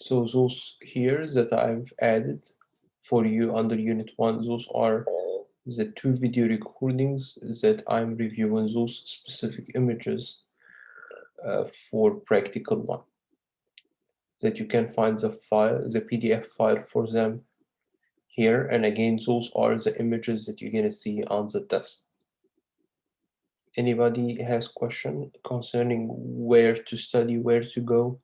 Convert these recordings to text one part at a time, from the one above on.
So those here that I've added for you under Unit 1, those are the 2 video recordings that I'm reviewing those specific images for Practical 1. That you can find the file, the PDF file for them here. And again, those are the images that you're going to see on the test. Anybody has question concerning where to study, where to go?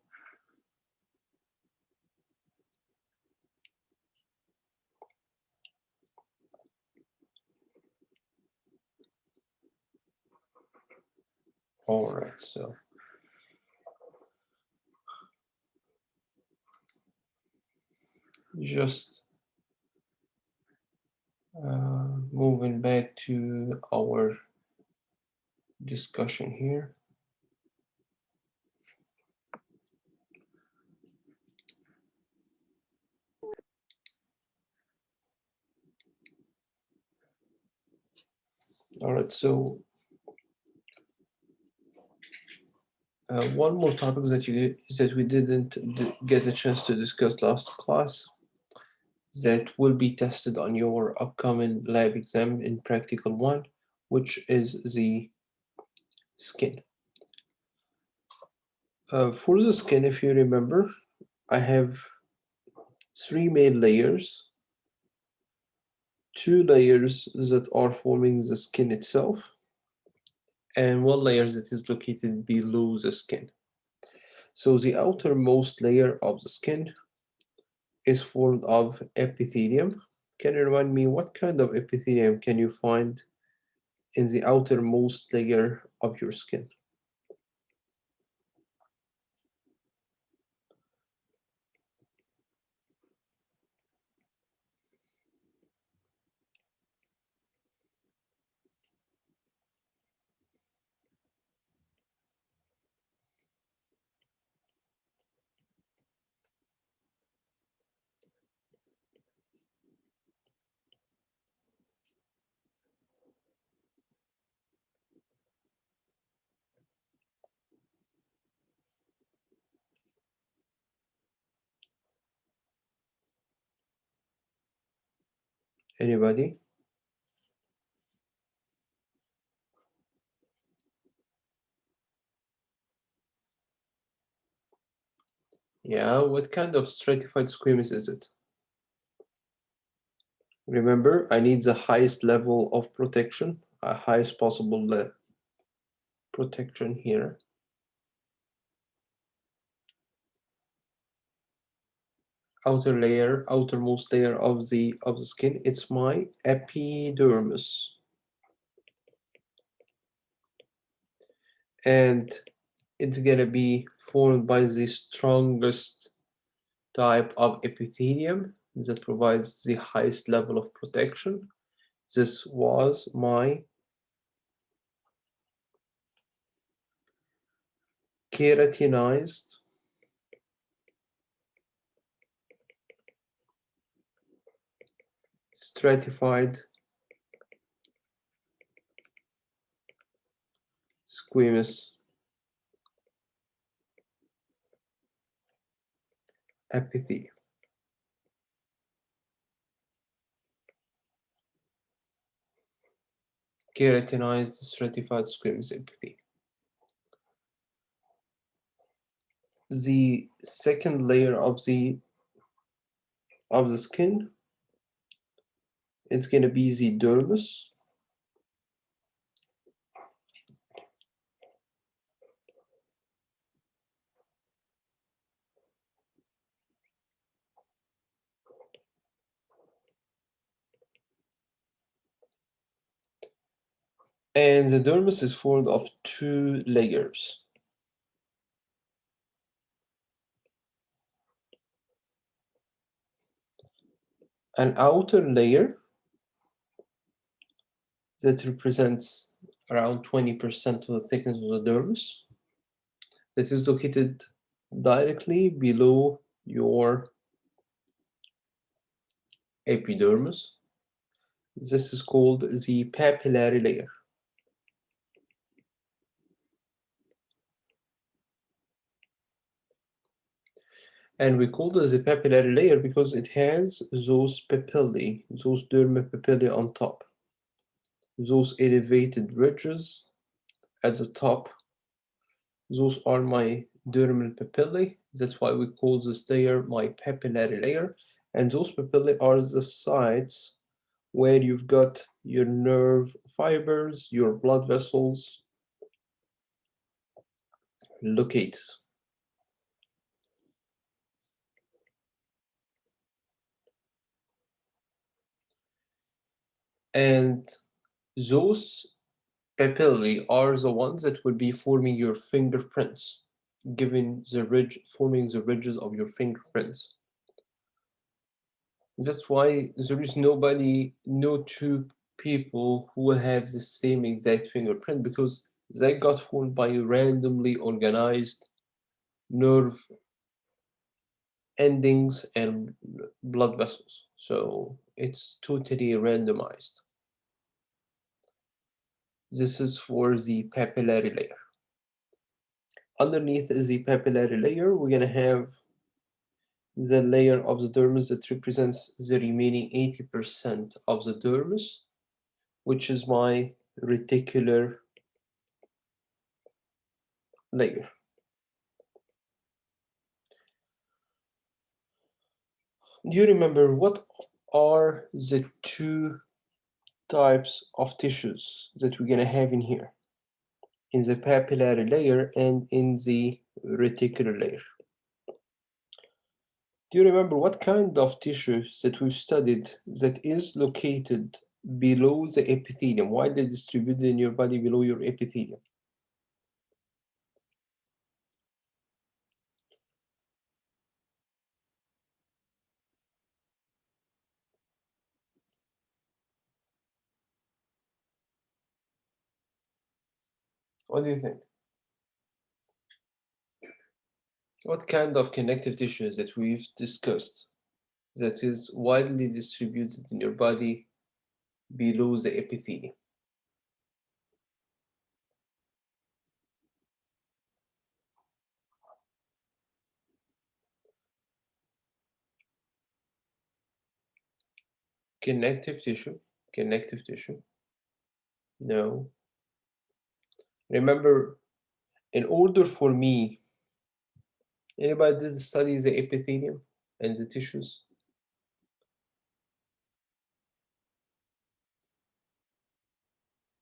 All right, so just moving back to our discussion here. All right, so one more topic that we didn't get a chance to discuss last class that will be tested on your upcoming lab exam in Practical 1, which is the skin. For the skin, if you remember, I have 3 main layers, 2 layers that are forming the skin itself, and 1 layer that is located below the skin. So the outermost layer of the skin is formed of epithelium. Can you remind me what kind of epithelium can you find in the outermost layer of your skin? Anybody? Yeah, what kind of stratified squamous is it? Remember, I need the highest level of protection, highest possible protection here. Outermost layer of the skin, it's my epidermis. And it's gonna be formed by the strongest type of epithelium that provides the highest level of protection. This was my keratinized stratified squamous epithelium. Keratinized stratified squamous epithelium. The second layer of the skin, it's going to be the dermis. And the dermis is formed of 2 layers. An outer layer that represents around 20% of the thickness of the dermis, that is located directly below your epidermis. This is called the papillary layer. And we call this a papillary layer because it has those papillae, those dermal papillae on top, those elevated ridges at the top. Those are my dermal papillae. That's why we call this layer my papillary layer. And those papillae are the sites where you've got your nerve fibers, your blood vessels located. And those papillae are the ones that will be forming your fingerprints, forming the ridges of your fingerprints. That's why there is no two people who will have the same exact fingerprint, because they got formed by randomly organized nerve endings and blood vessels. So it's totally randomized. This is for the papillary layer. Underneath the papillary layer, we're going to have the layer of the dermis that represents the remaining 80% of the dermis, which is my reticular layer. Do you remember what are the two types of tissues that we're going to have in here, in the papillary layer and in the reticular layer? Do you remember what kind of tissues that we've studied that is located below the epithelium, widely distributed in your body below your epithelium? What do you think? What kind of connective tissues that we've discussed that is widely distributed in your body below the epithelium? Connective tissue. No. Remember, in order for me, anybody did study the epithelium and the tissues?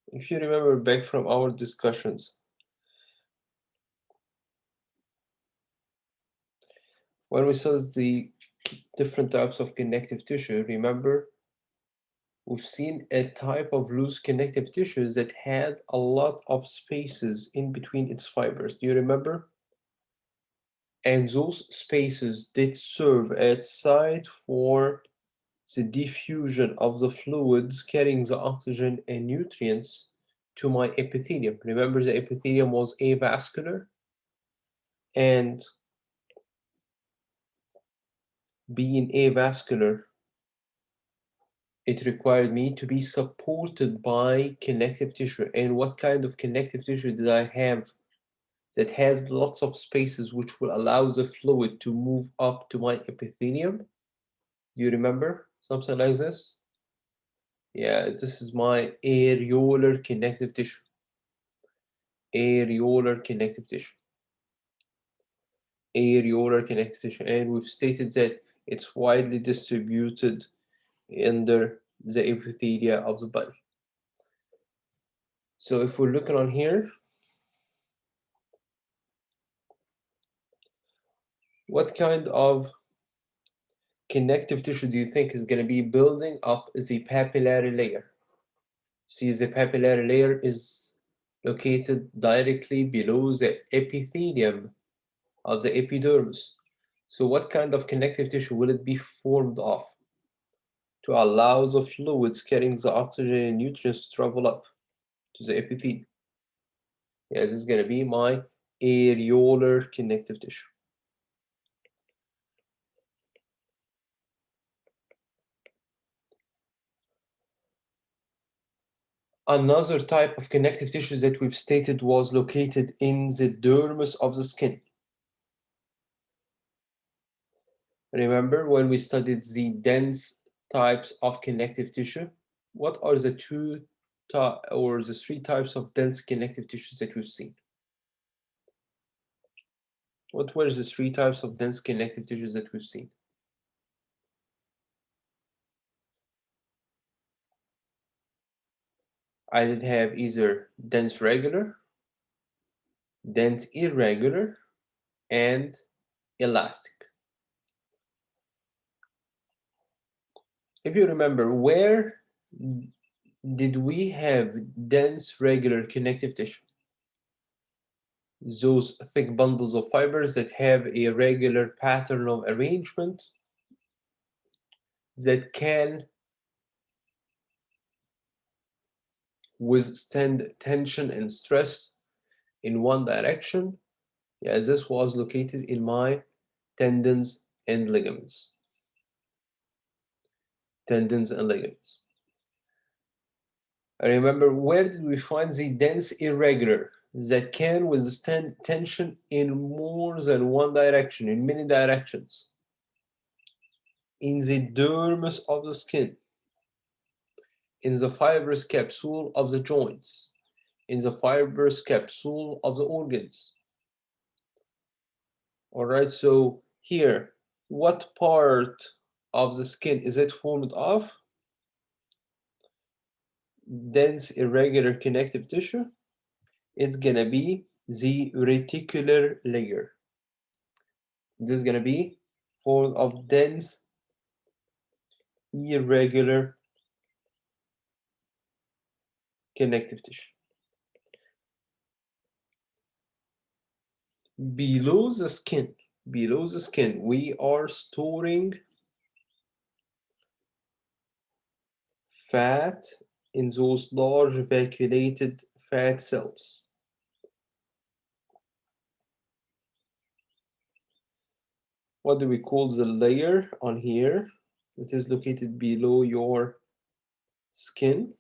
If you remember back from our discussions, when we saw the different types of connective tissue, remember, we've seen a type of loose connective tissue that had a lot of spaces in between its fibers. Do you remember? And those spaces did serve as site for the diffusion of the fluids carrying the oxygen and nutrients to my epithelium. Remember, the epithelium was avascular, and being avascular, it required me to be supported by connective tissue. And what kind of connective tissue did I have that has lots of spaces which will allow the fluid to move up to my epithelium? Do you remember something like this? Yeah, this is my areolar connective tissue. Areolar connective tissue. Areolar connective tissue. And we've stated that it's widely distributed under the epithelia of the body. So if we're looking on here, what kind of connective tissue do you think is going to be building up the papillary layer? See, the papillary layer is located directly below the epithelium of the epidermis. So what kind of connective tissue will it be formed of to allow the fluids carrying the oxygen and nutrients to travel up to the epithelium? Yeah, this is going to be my areolar connective tissue. Another type of connective tissue that we've stated was located in the dermis of the skin. Remember when we studied the dense types of connective tissue? What are the three types of dense connective tissues that we've seen? What were the three types of dense connective tissues that we've seen? I did have either dense regular, dense irregular, and elastic. If you remember, where did we have dense regular connective tissue? Those thick bundles of fibers that have a regular pattern of arrangement that can withstand tension and stress in one direction. Yeah, this was located in my tendons and ligaments. Tendons and ligaments. I remember, where did we find the dense irregular that can withstand tension in more than one direction, in many directions? In the dermis of the skin, in the fibrous capsule of the joints, in the fibrous capsule of the organs. All right, so here, what part of the skin is it formed of? Dense irregular connective tissue. It's gonna be the reticular layer. This is gonna be formed of dense irregular connective tissue. Below the skin, we are storing fat in those large vacuolated fat cells. What do we call the layer on here that is located below your skin?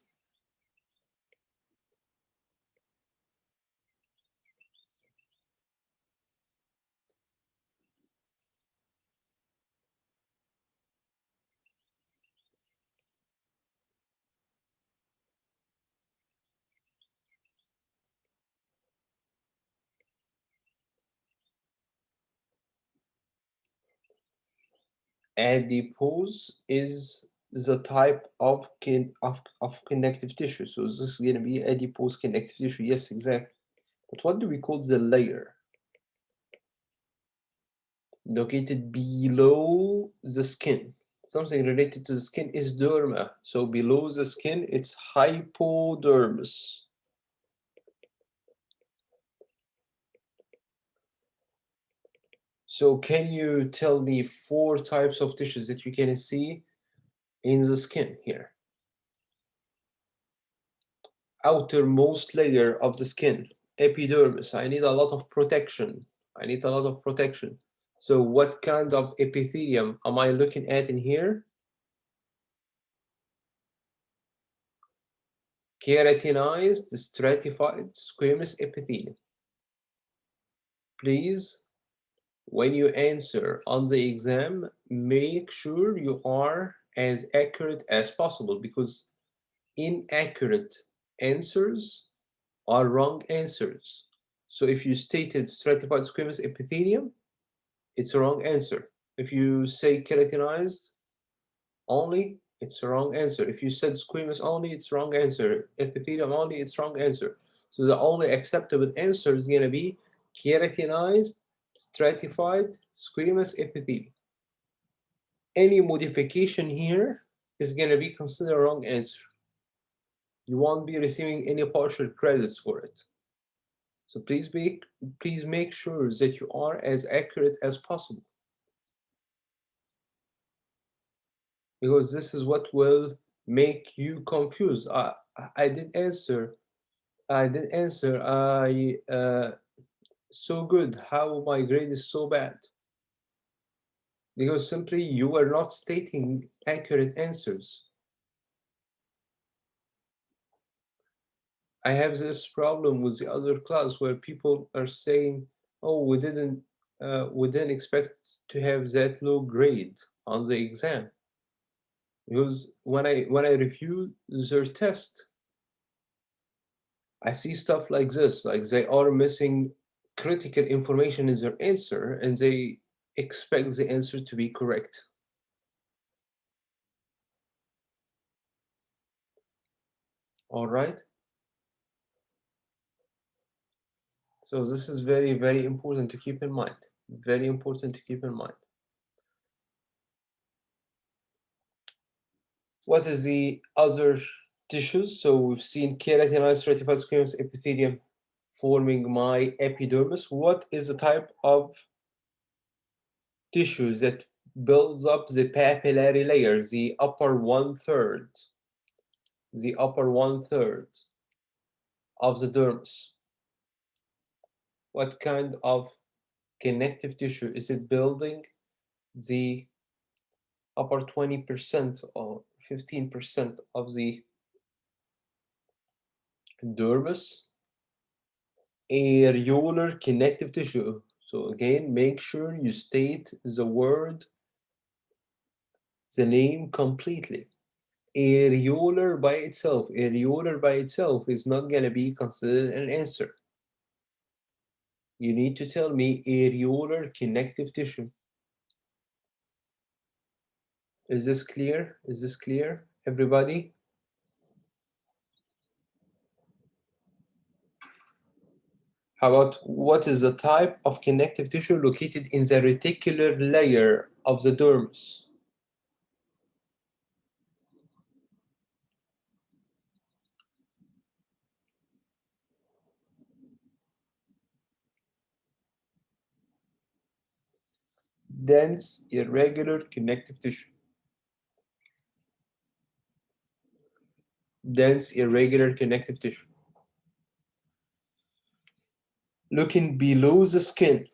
Adipose is the type of connective tissue. So this is going to be adipose connective tissue. Yes, exactly. But what do we call the layer? Located below the skin. Something related to the skin is derma. So below the skin, it's hypodermis. So can you tell me 4 types of tissues that you can see in the skin here? Outermost layer of the skin, epidermis. I need a lot of protection. So what kind of epithelium am I looking at in here? Keratinized, stratified, squamous epithelium. Please, when you answer on the exam, make sure you are as accurate as possible, because inaccurate answers are wrong answers. So if you stated stratified squamous epithelium, it's a wrong answer. If you say keratinized only, it's a wrong answer. If you said squamous only, it's wrong answer. Epithelium only, it's wrong answer. So the only acceptable answer is going to be keratinized, stratified, squamous epithelium. Any modification here is going to be considered a wrong answer. You won't be receiving any partial credits for it. So please make sure that you are as accurate as possible, because this is what will make you confused. I did answer. I so good. How my grade is so bad? Because simply you are not stating accurate answers. I have this problem with the other class where people are saying, "Oh, we didn't we didn't expect to have that low grade on the exam, because when I review their test, I see stuff like this, like they are missing critical information in their answer and they expect the answer to be correct. All right. So this is very, very important to keep in mind. Very important to keep in mind. What is the other tissues? So we've seen keratinized stratified squamous epithelium forming my epidermis. What is the type of tissue that builds up the papillary layer, the upper one-third of the dermis? What kind of connective tissue? Is it building the upper 20% or 15% of the dermis? Areolar connective tissue. So again, make sure you state the name completely. Areolar by itself is not going to be considered an answer. You need to tell me areolar connective tissue. Is this clear? Is this clear, everybody? How about what is the type of connective tissue located in the reticular layer of the dermis? Dense, irregular connective tissue. Dense, irregular connective tissue. Looking below the skin,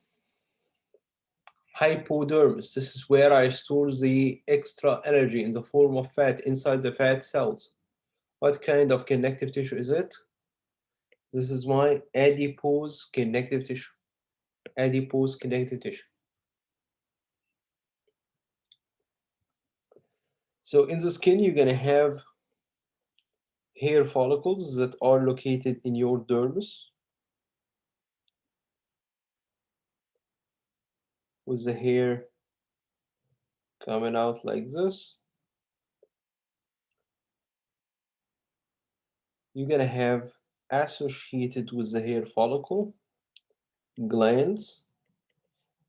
hypodermis. This is where I store the extra energy in the form of fat inside the fat cells. What kind of connective tissue is it? This is my adipose connective tissue. Adipose connective tissue. So in the skin, you're going to have hair follicles that are located in your dermis, with the hair coming out like this. You're going to have associated with the hair follicle glands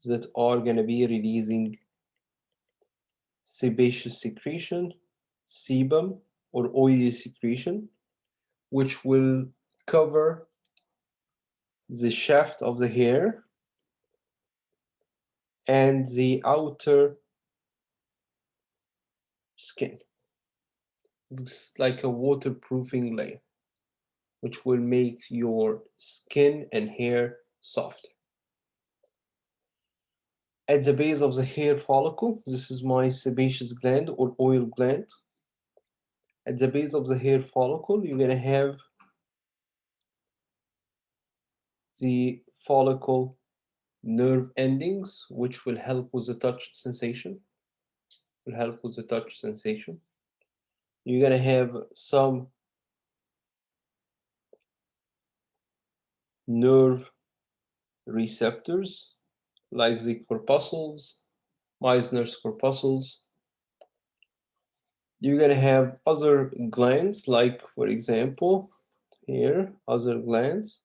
that are going to be releasing sebaceous secretion, sebum, or oily secretion, which will cover the shaft of the hair and the outer skin. It's like a waterproofing layer, which will make your skin and hair softer. At the base of the hair follicle, this is my sebaceous gland or oil gland. At the base of the hair follicle, you're going to have the follicle nerve endings, which will help with the touch sensation. You're going to have some nerve receptors, like the corpuscles, Meisner's corpuscles. You're going to have other glands, like, for example, here, other glands,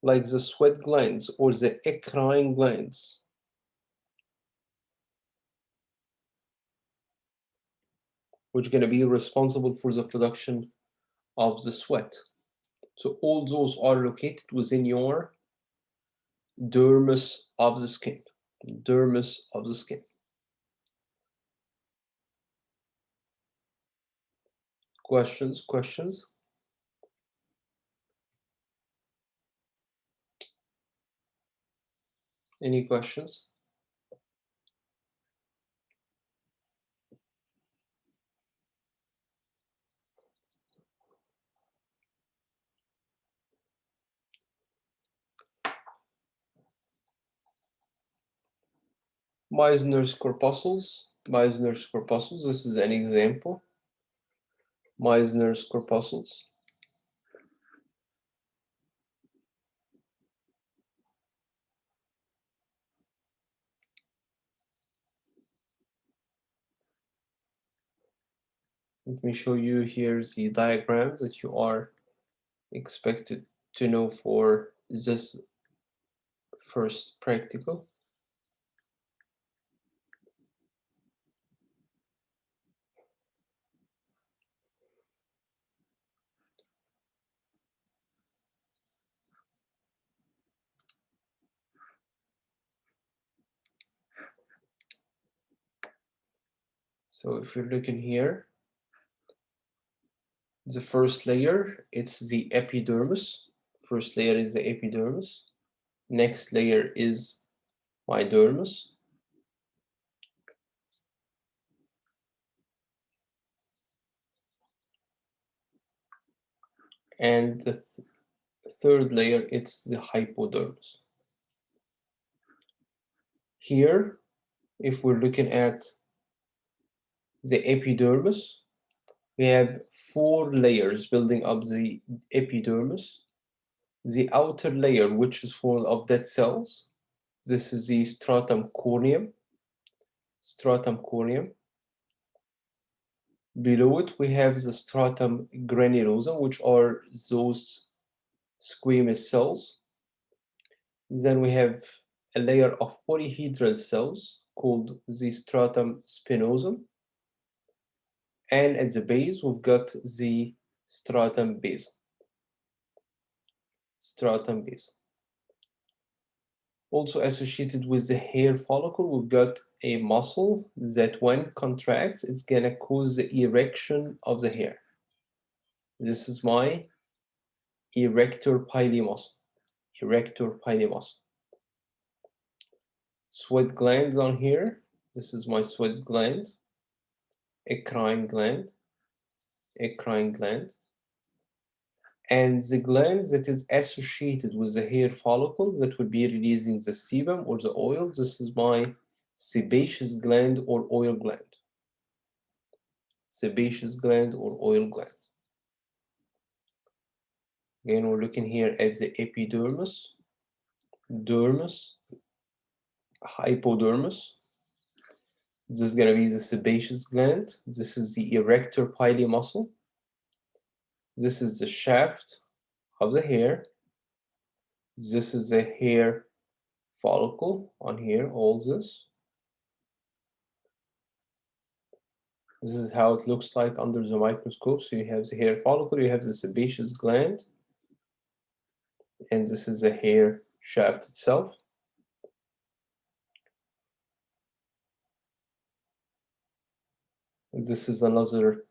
like the sweat glands or the eccrine glands, which are going to be responsible for the production of the sweat. So all those are located within your dermis of the skin. Dermis of the skin. Questions? Any questions? Meisner's corpuscles. Meisner's corpuscles, this is an example. Meisner's corpuscles. Let me show you here the diagrams that you are expected to know for this first practical. So if you're looking here, the first layer, it's the epidermis. First layer is the epidermis. Next layer is my dermis. And the third layer, it's the hypodermis. Here, if we're looking at the epidermis, we have 4 layers building up the epidermis. The outer layer, which is full of dead cells, this is the stratum corneum. Stratum corneum. Below it, we have the stratum granulosum, which are those squamous cells. Then we have a layer of polyhedral cells called the stratum spinosum. And at the base, we've got the stratum basum. Stratum basum. Also associated with the hair follicle, we've got a muscle that when contracts, it's gonna cause the erection of the hair. This is my erector pili muscle. Erector pili muscle. Sweat glands on here. This is my sweat gland. Eccrine gland. Eccrine gland. And the gland that is associated with the hair follicle that will be releasing the sebum or the oil, this is my sebaceous gland or oil gland. Sebaceous gland or oil gland. Again, we're looking here at the epidermis, dermis, hypodermis. This is going to be the sebaceous gland. This is the erector pili muscle. This is the shaft of the hair. This is the hair follicle on here, all this. This is how it looks like under the microscope. So you have the hair follicle, you have the sebaceous gland, and this is the hair shaft itself. And this is another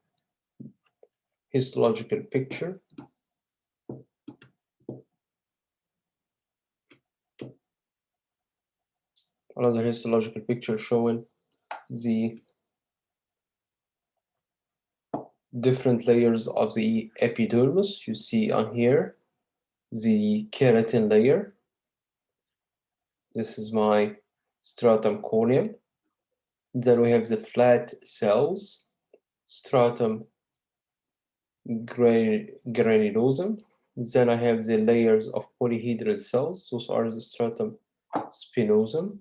histological picture. Another histological picture showing the different layers of the epidermis. You see on here the keratin layer. This is my stratum corneum. Then we have the flat cells, stratum granulosum. Then I have the layers of polyhedral cells. Those are the stratum spinosum.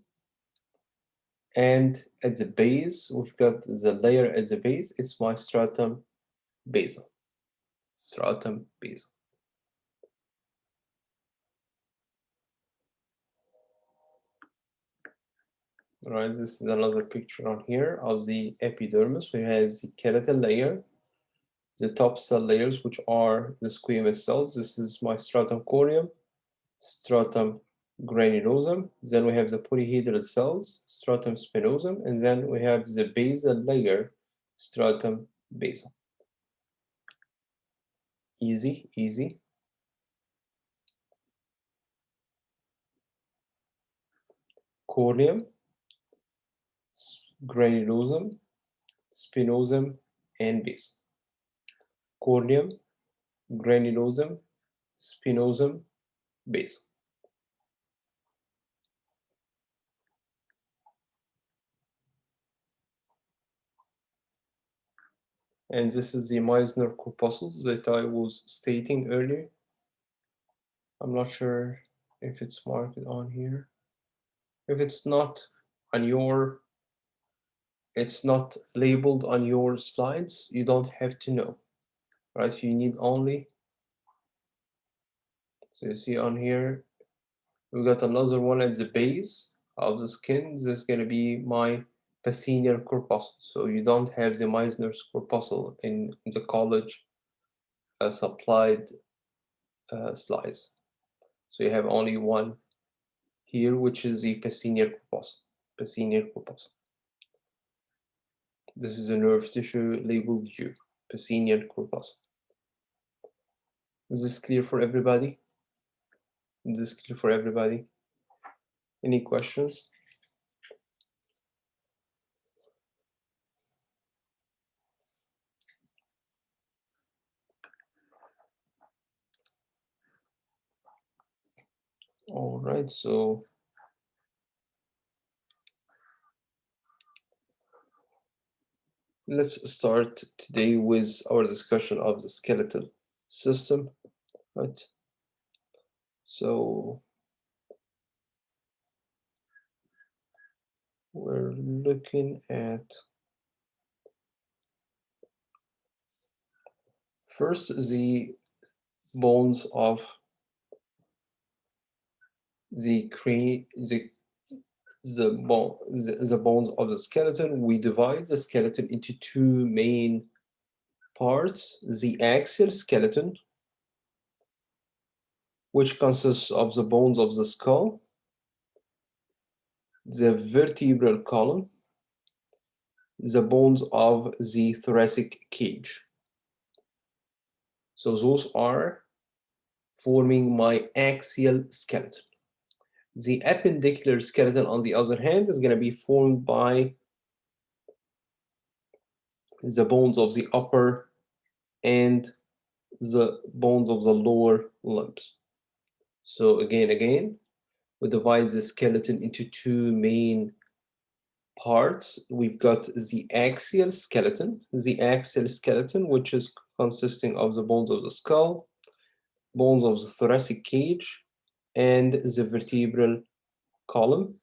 And at the base, we've got the layer at the base. It's my stratum basum. Stratum basum. All right, this is another picture on here of the epidermis. We have the keratin layer, the top cell layers, which are the squamous cells. This is my stratum corneum, stratum granulosum. Then we have the polyhedral cells, stratum spinosum, and then we have the basal layer, stratum basum. Easy, easy. Corneum, granulosum, spinosum, and basum. Corneum, granulosum, spinosum, basum. And this is the Meisner corpuscle that I was stating earlier. I'm not sure if it's marked on here. If it's not on your, it's not labeled on your slides, you don't have to know, right? You need only, so you see on here, we got another one at the base of the skin. This is going to be my Pacinial corpuscle. So you don't have the Meisner's corpuscle in the college supplied slides. So you have only one here, which is the Pacinial corpuscle. Pacinial corpuscle. This is a nerve tissue labeled U, Pacinial corpuscle. Is this clear for everybody? Is this clear for everybody? Any questions? All right, so let's start today with our discussion of the skeletal system, right? So we're looking at first the bones of the crane, the bones of the skeleton. We divide the skeleton into two main parts: the axial skeleton, which consists of the bones of the skull, the vertebral column, the bones of the thoracic cage. So those are forming my axial skeleton. The appendicular skeleton, on the other hand, is going to be formed by the bones of the upper and the bones of the lower limbs. So again, we divide the skeleton into two main parts. We've got the axial skeleton, which is consisting of the bones of the skull, bones of the thoracic cage, and the vertebral column.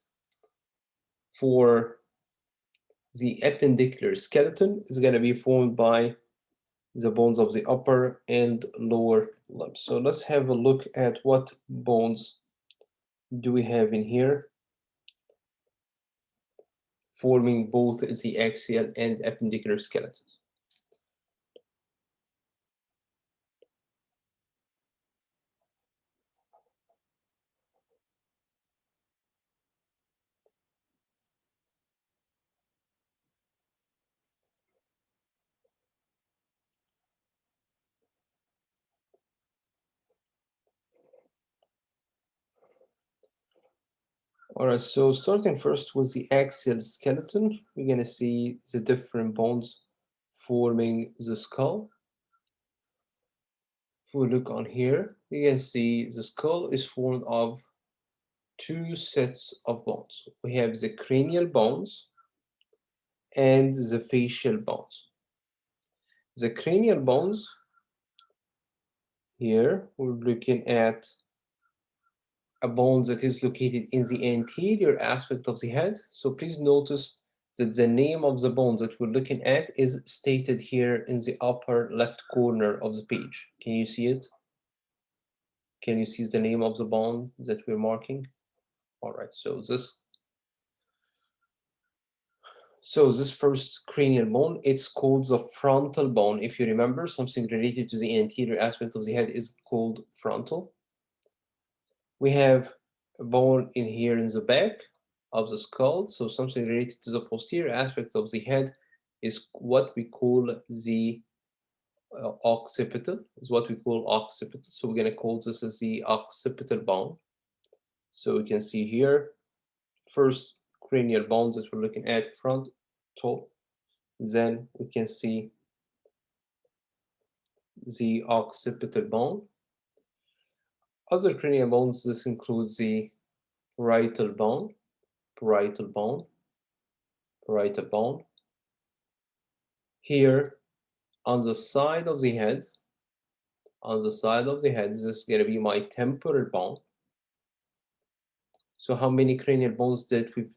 For the appendicular skeleton, is going to be formed by the bones of the upper and lower limbs. So let's have a look at what bones do we have in here, forming both the axial and appendicular skeletons. All right, so starting first with the axial skeleton, we're going to see the different bones forming the skull. If we look on here, you can see the skull is formed of two sets of bones. We have the cranial bones and the facial bones. The cranial bones, here we're looking at a bone that is located in the anterior aspect of the head. So please notice that the name of the bone that we're looking at is stated here in the upper left corner of the page. Can you see it? Can you see the name of the bone that we're marking? All right, so this first cranial bone, it's called the frontal bone. If you remember, something related to the anterior aspect of the head is called frontal. We have a bone in here in the back of the skull, so something related to the posterior aspect of the head is what we call the occipital, So we're going to call this as the occipital bone. So we can see here, first cranial bones that we're looking at, frontal, then we can see the occipital bone. Other cranial bones, this includes the parietal bone, parietal bone. Here On the side of the head, this is going to be my temporal bone. So how many cranial bones that we've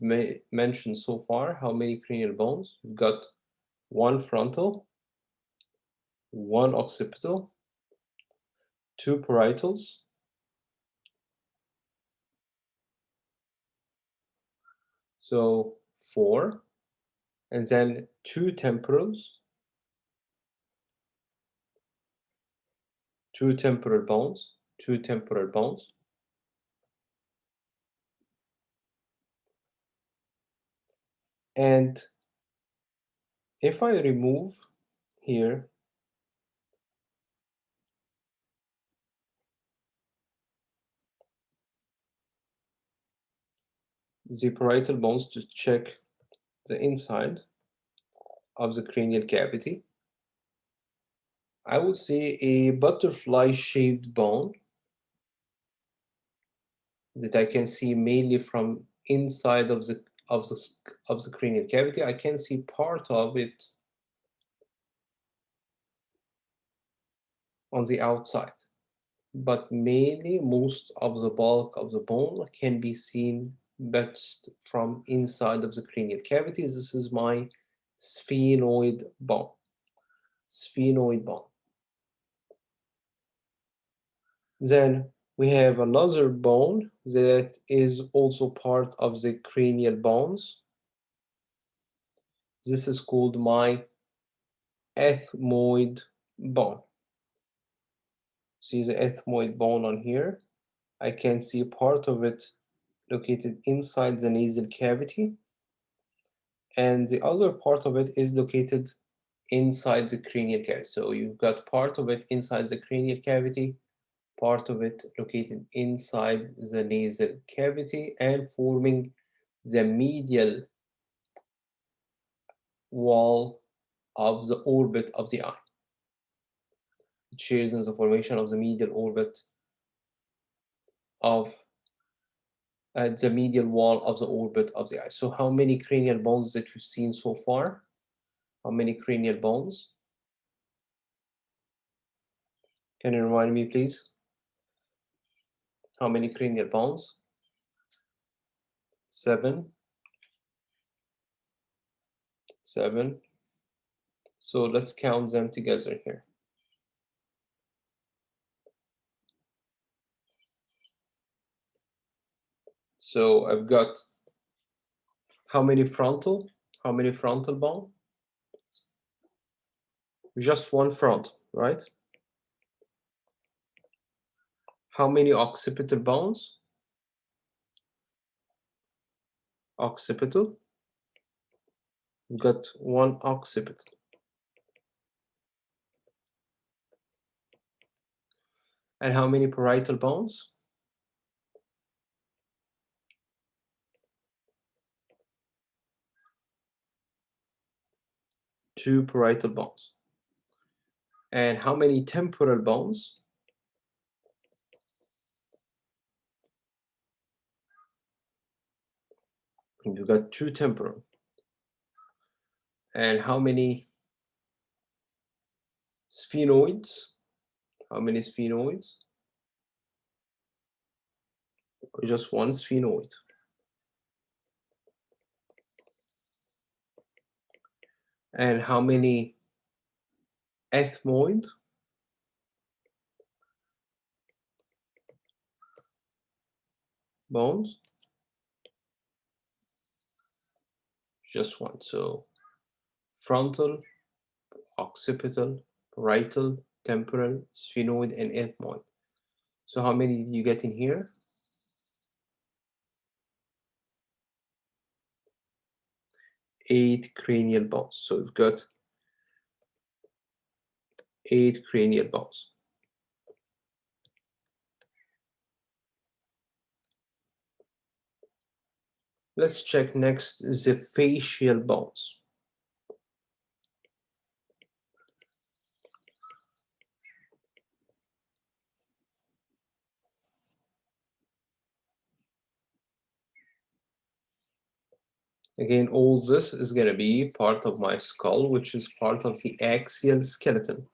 mentioned so far? How many cranial bones? We've got one frontal, one occipital, two parietals, so 4, and then two temporals, two temporal bones, and if I remove here the parietal bones to check the inside of the cranial cavity, I will see a butterfly-shaped bone that I can see mainly from inside of the cranial cavity. I can see part of it on the outside, but mainly most of the bulk of the bone can be seen best from inside of the cranial cavity. This is my sphenoid bone. Then we have another bone that is also part of the cranial bones. This is called my ethmoid bone. See the ethmoid bone on here? I can see part of it located inside the nasal cavity, and the other part of it is located inside the cranial cavity. So you've got part of it inside the cranial cavity, part of it located inside the nasal cavity, and forming the medial wall of the orbit of the eye. It shares in the formation of the medial orbit of the medial wall of the orbit of the eye. So how many cranial bones that we've seen so far? How many cranial bones? Can you remind me, please? How many cranial bones? 7. 7. So let's count them together here. So I've got how many frontal? How many frontal bone? Just one front, right? How many occipital bones? Occipital. We've got one occipital. And how many parietal bones? Two parietal bones. And how many temporal bones? You've got two temporal. And how many sphenoids? How many sphenoids? Just one sphenoid. And how many ethmoid? Bones? Just one. So frontal, occipital, parietal, temporal, sphenoid, and ethmoid. So how many did you get in here? 8 cranial bones. So we've got 8 cranial bones. Let's check next the facial bones. Again, all this is going to be part of my skull, which is part of the axial skeleton.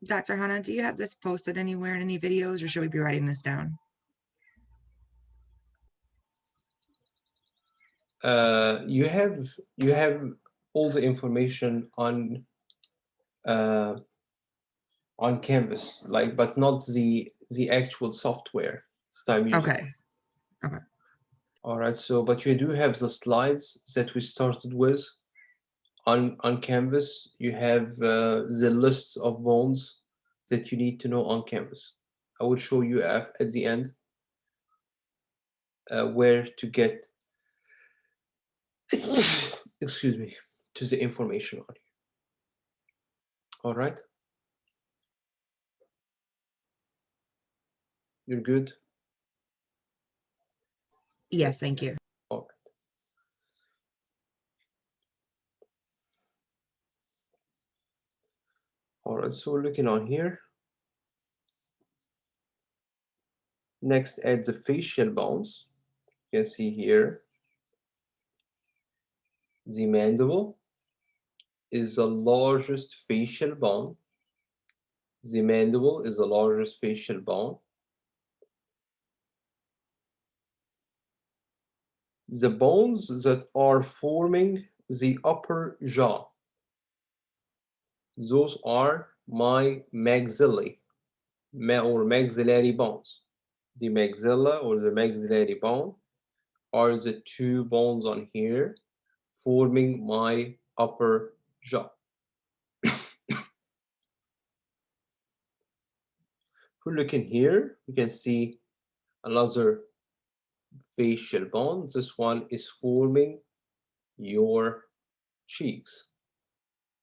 Dr. Hanna, do you have this posted anywhere in any videos, or should we be writing this down? You have all the information on Canvas, like, but not the actual software that I'm using. Okay. Okay. All right. So, but you do have the slides that we started with on Canvas. You have the lists of bones that you need to know on Canvas. I will show you at the end where to get excuse me, to the information on it. All right. You're good? Yes, thank you. All right. All right, so we're looking on here. Next, add the facial bones. You can see here the mandible is the largest facial bone. The mandible is the largest facial bone. The bones that are forming the upper jaw, those are my maxillae or maxillary bones. The maxilla or the maxillary bone are the two bones on here forming my upper jaw. If we look in here, you can see another facial bone. This one is forming your cheeks.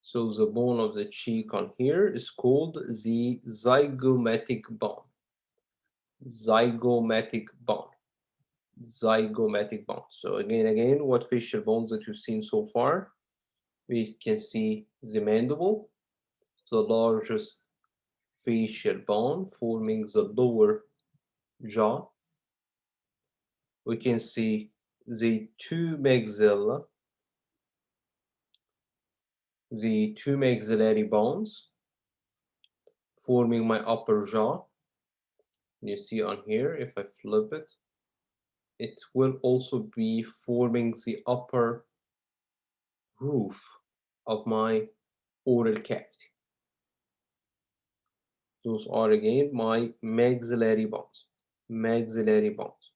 So the bone of the cheek on here is called the zygomatic bone. Zygomatic bone. Zygomatic bone. So again, what facial bones that you've seen so far? We can see the mandible, the largest facial bone forming the lower jaw. We can see the two maxilla, the two maxillary bones forming my upper jaw. You see on here, if I flip it, it will also be forming the upper roof of my oral cavity. Those are again my maxillary bones. Maxillary bones.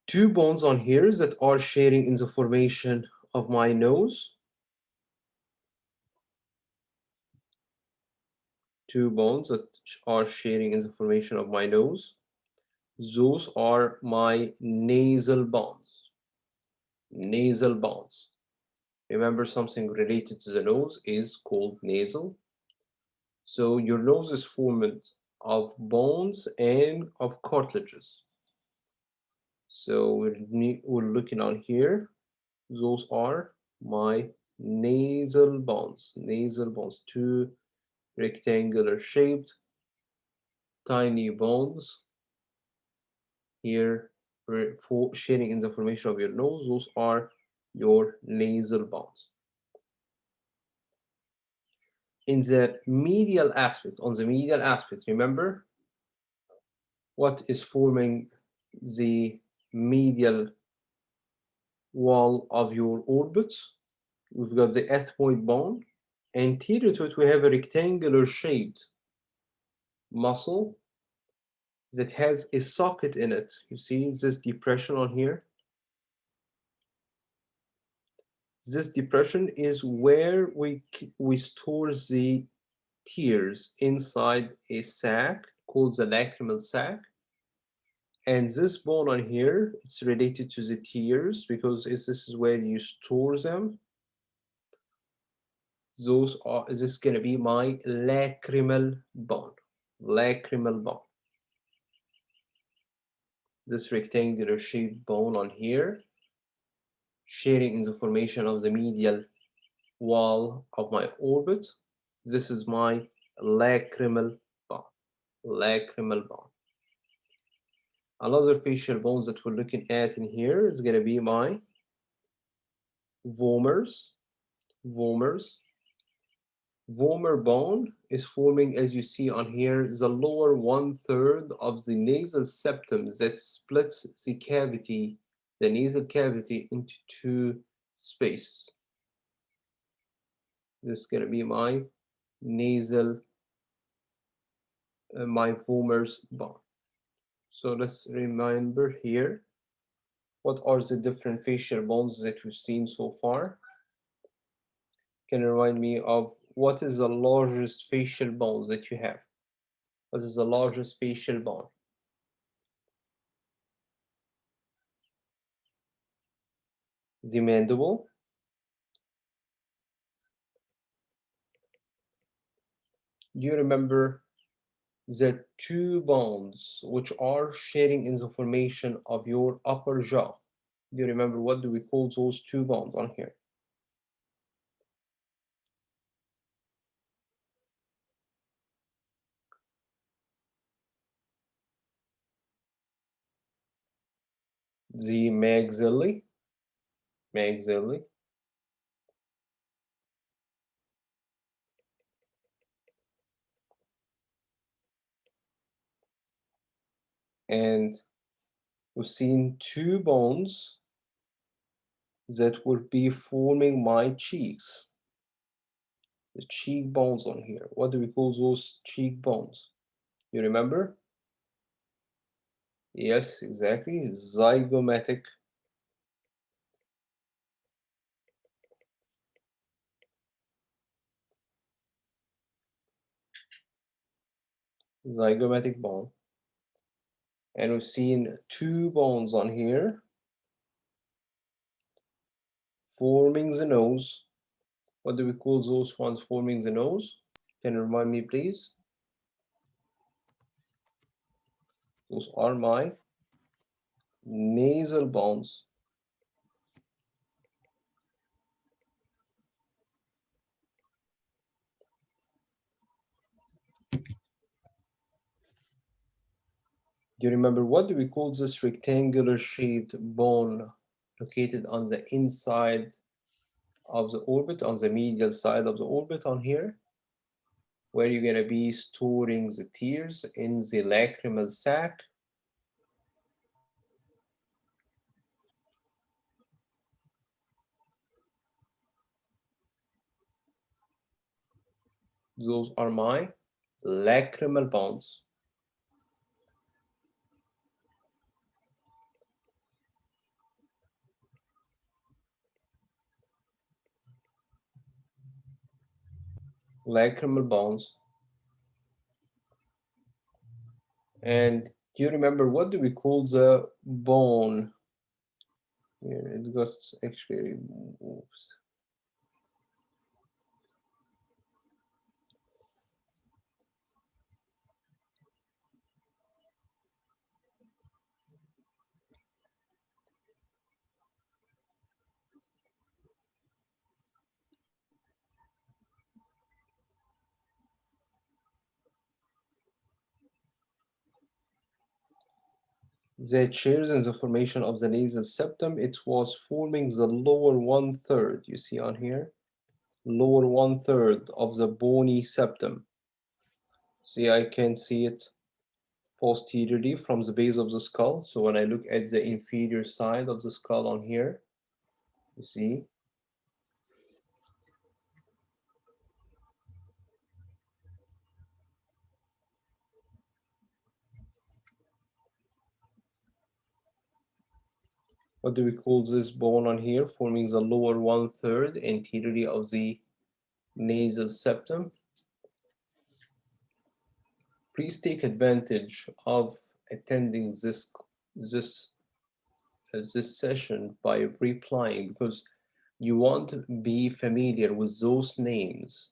Two bones on here that are sharing in the formation of my nose. Two bones that are sharing in the formation of my nose. Those are my nasal bones. Nasal bones. Remember, something related to the nose is called nasal. So your nose is formed of bones and of cartilages. So we're looking on here. Those are my nasal bones. Nasal bones, two rectangular shaped tiny bones here for sharing in the formation of your nose. Those are your nasal bones. In the medial aspect, on the medial aspect, remember what is forming the medial wall of your orbit? We've got the ethmoid bone. Anterior to it, we have a rectangular shaped muscle that has a socket in it. You see this depression on here? This depression is where we store the tears inside a sac called the lacrimal sac. And this bone on here, it's related to the tears because this is where you store them. This is going to be my lacrimal bone. Lacrimal bone. This rectangular shaped bone on here, sharing in the formation of the medial wall of my orbit. This is my lacrimal bone. lacrimal bone. Another facial bones that we're looking at in here is going to be my vomer bone is forming, as you see on here, the lower 1/3 of the nasal septum that splits the nasal cavity into two spaces. This is going to be my nasal, my vomer's bone. So let's remember here, what are the different facial bones that we've seen so far? Can you remind me of what is the largest facial bone that you have? What is the largest facial bone? The mandible. Do you remember the two bones which are sharing in the formation of your upper jaw? Do you remember what do we call those two bones on here? The maxillae. And we've seen two bones that would be forming my cheeks. The cheekbones on here. What do we call those cheekbones? You remember? Yes, exactly. Zygomatic bone. And we've seen two bones on here forming the nose. What do we call those ones forming the nose? Can you remind me, please? Those are my nasal bones. Do you remember what do we call this rectangular shaped bone located on the inside of the orbit, on the medial side of the orbit on here, where you're going to be storing the tears in the lacrimal sac? Those are my lacrimal bones. Lacrimal bones. And do you remember what do we call the bone? Here it got actually moves. That shares in the formation of the nasal septum. It was forming the lower 1/3. You see on here, lower 1/3 of the bony septum. See, I can see it posteriorly from the base of the skull. So when I look at the inferior side of the skull on here, you see. What do we call this bone on here, forming the lower 1/3 anteriorly of the nasal septum? Please take advantage of attending this session by replying, because you want to be familiar with those names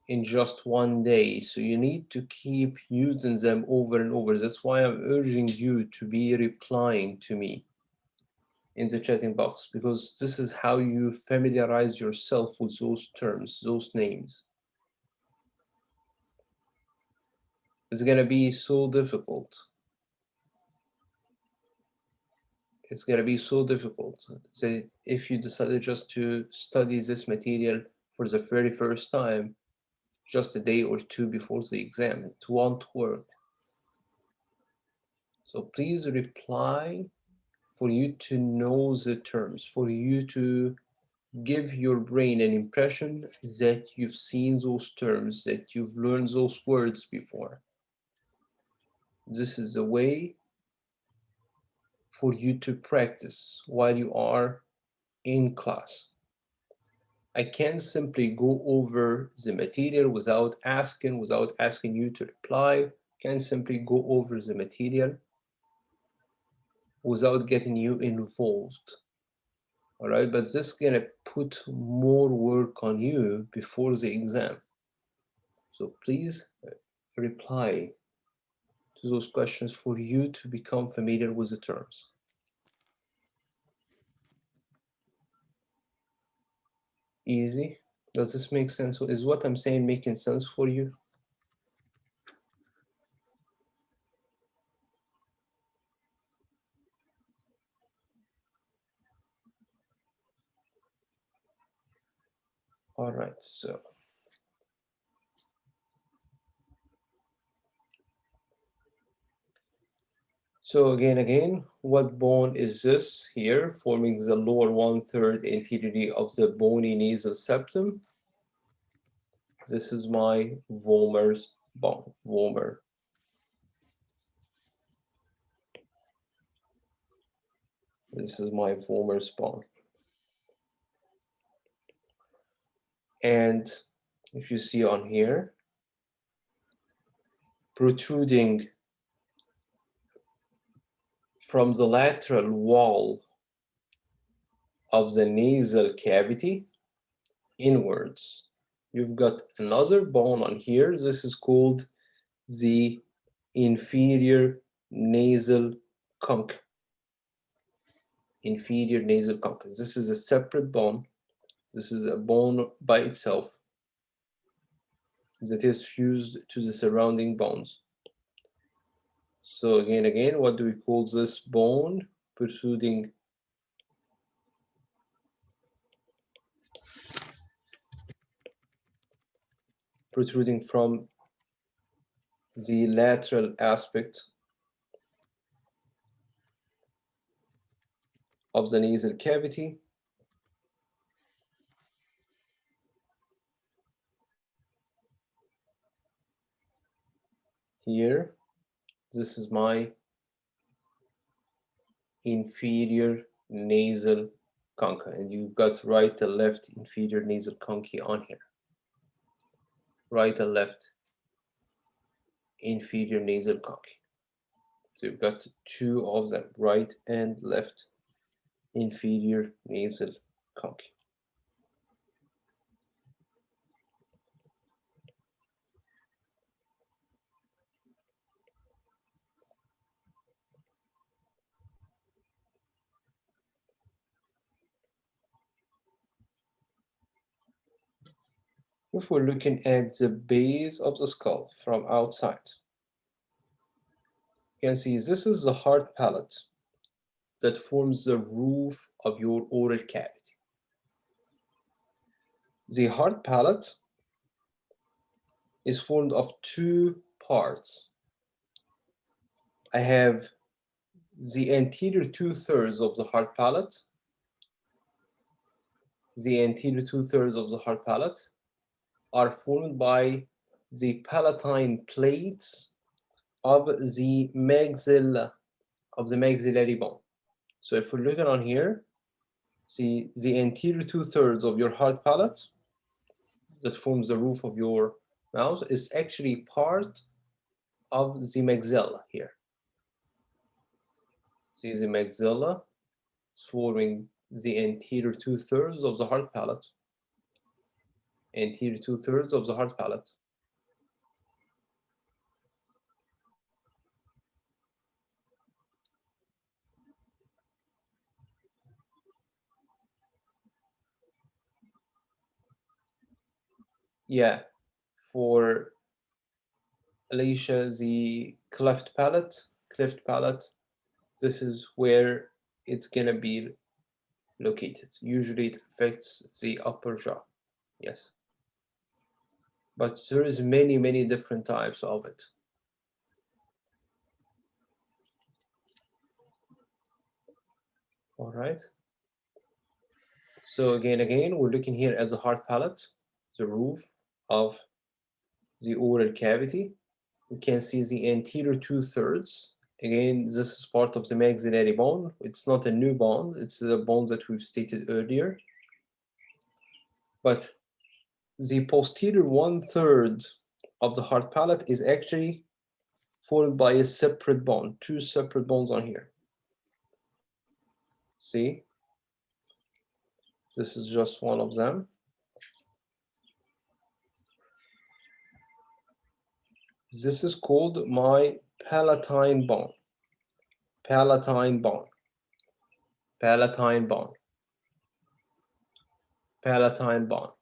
in just one day, so you need to keep using them over and over. That's why I'm urging you to be replying to me in the chatting box, because this is how you familiarize yourself with those terms, those names. It's gonna be so difficult. It's gonna be so difficult. So if you decided just to study this material for the very first time, just a day or two before the exam, it won't work. So please reply for you to know the terms, for you to give your brain an impression that you've seen those terms, that you've learned those words before. This is a way for you to practice while you are in class. I can't simply go over the material without asking you to reply. Can't simply go over the material without getting you involved. All right, but this is gonna put more work on you before the exam. So please reply to those questions for you to become familiar with the terms. Easy? Does this make sense? Is what I'm saying making sense for you? All right, so again, what bone is this here, forming the lower 1/3 anteriorly of the bony nasal septum? This is my vomer's bone, vomer. This is my vomer's bone. And if you see on here, protruding from the lateral wall of the nasal cavity inwards, you've got another bone on here. This is called the inferior nasal conch. Inferior nasal conch. This is a separate bone. This is a bone by itself that is fused to the surrounding bones. So again, what do we call this bone? Protruding from the lateral aspect of the nasal cavity. Here, this is my inferior nasal conch, and you've got right and left inferior nasal conch on here. Right and left inferior nasal conch. So you've got two of them, right and left inferior nasal conch. If we're looking at the base of the skull from outside, you can see this is the hard palate that forms the roof of your oral cavity. The hard palate is formed of two parts. I have the anterior 2/3 of the hard palate. The anterior 2/3 of the hard palate are formed by the palatine plates of the maxilla, of the maxillary bone. So if we're looking on here, see the anterior 2/3 of your hard palate that forms the roof of your mouth is actually part of the maxilla here. See the maxilla forming the anterior 2/3 of the hard palate. Anterior 2/3 of the hard palate. Yeah, for Alicia, the cleft palate. This is where it's gonna be located. Usually it affects the upper jaw. Yes. But there is many different types of it. All right. So again, we're looking here at the hard palate, the roof of the oral cavity. We can see the anterior 2/3. Again, this is part of the maxillary bone. It's not a new bone. It's the bone that we've stated earlier. But the posterior 1/3 of the hard palate is actually formed by a separate bone, two separate bones on here. See? This is just one of them. This is called my palatine bone. Palatine bone. Palatine bone. Palatine bone.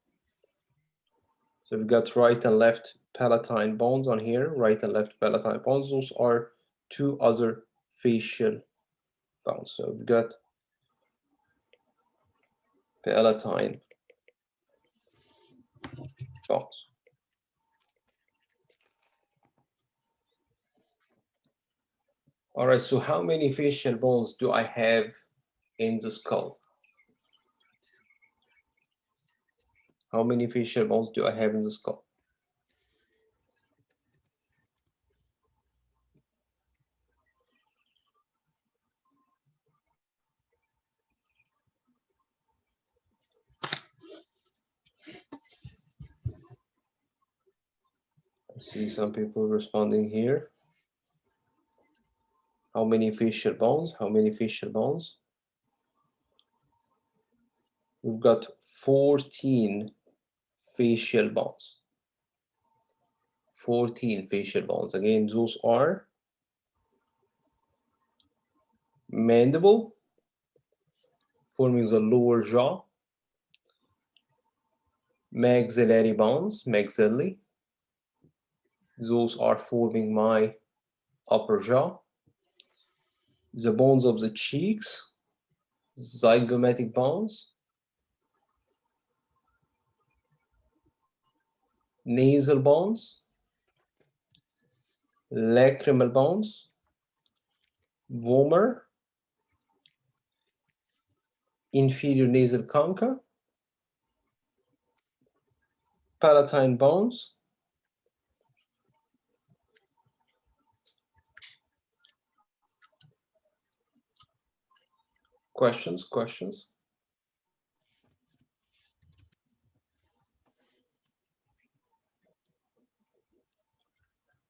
So we've got right and left palatine bones on here, right and left palatine bones. Those are two other facial bones. So we've got palatine bones. All right, so how many facial bones do I have in the skull? How many facial bones do I have in the skull? I see some people responding here. How many facial bones? How many facial bones? We've got 14 facial bones. 14 facial bones. Again, those are mandible, forming the lower jaw, maxillary bones, maxilla. Those are forming my upper jaw. The bones of the cheeks, zygomatic bones, nasal bones, lacrimal bones, vomer, inferior nasal concha, palatine bones, questions?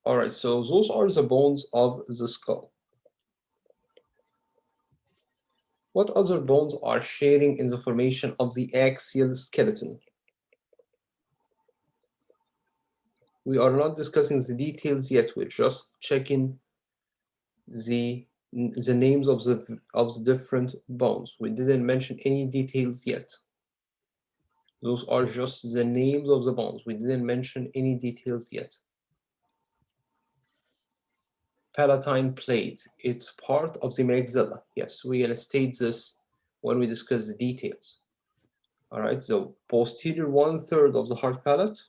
All right, so those are the bones of the skull. What other bones are sharing in the formation of the axial skeleton? We are not discussing the details yet. We're just checking the names of the different bones. We didn't mention any details yet. Those are just the names of the bones. We didn't mention any details yet. Palatine plate, it's part of the maxilla. Yes, we will state this when we discuss the details. All right, so posterior 1/3 of the hard palate,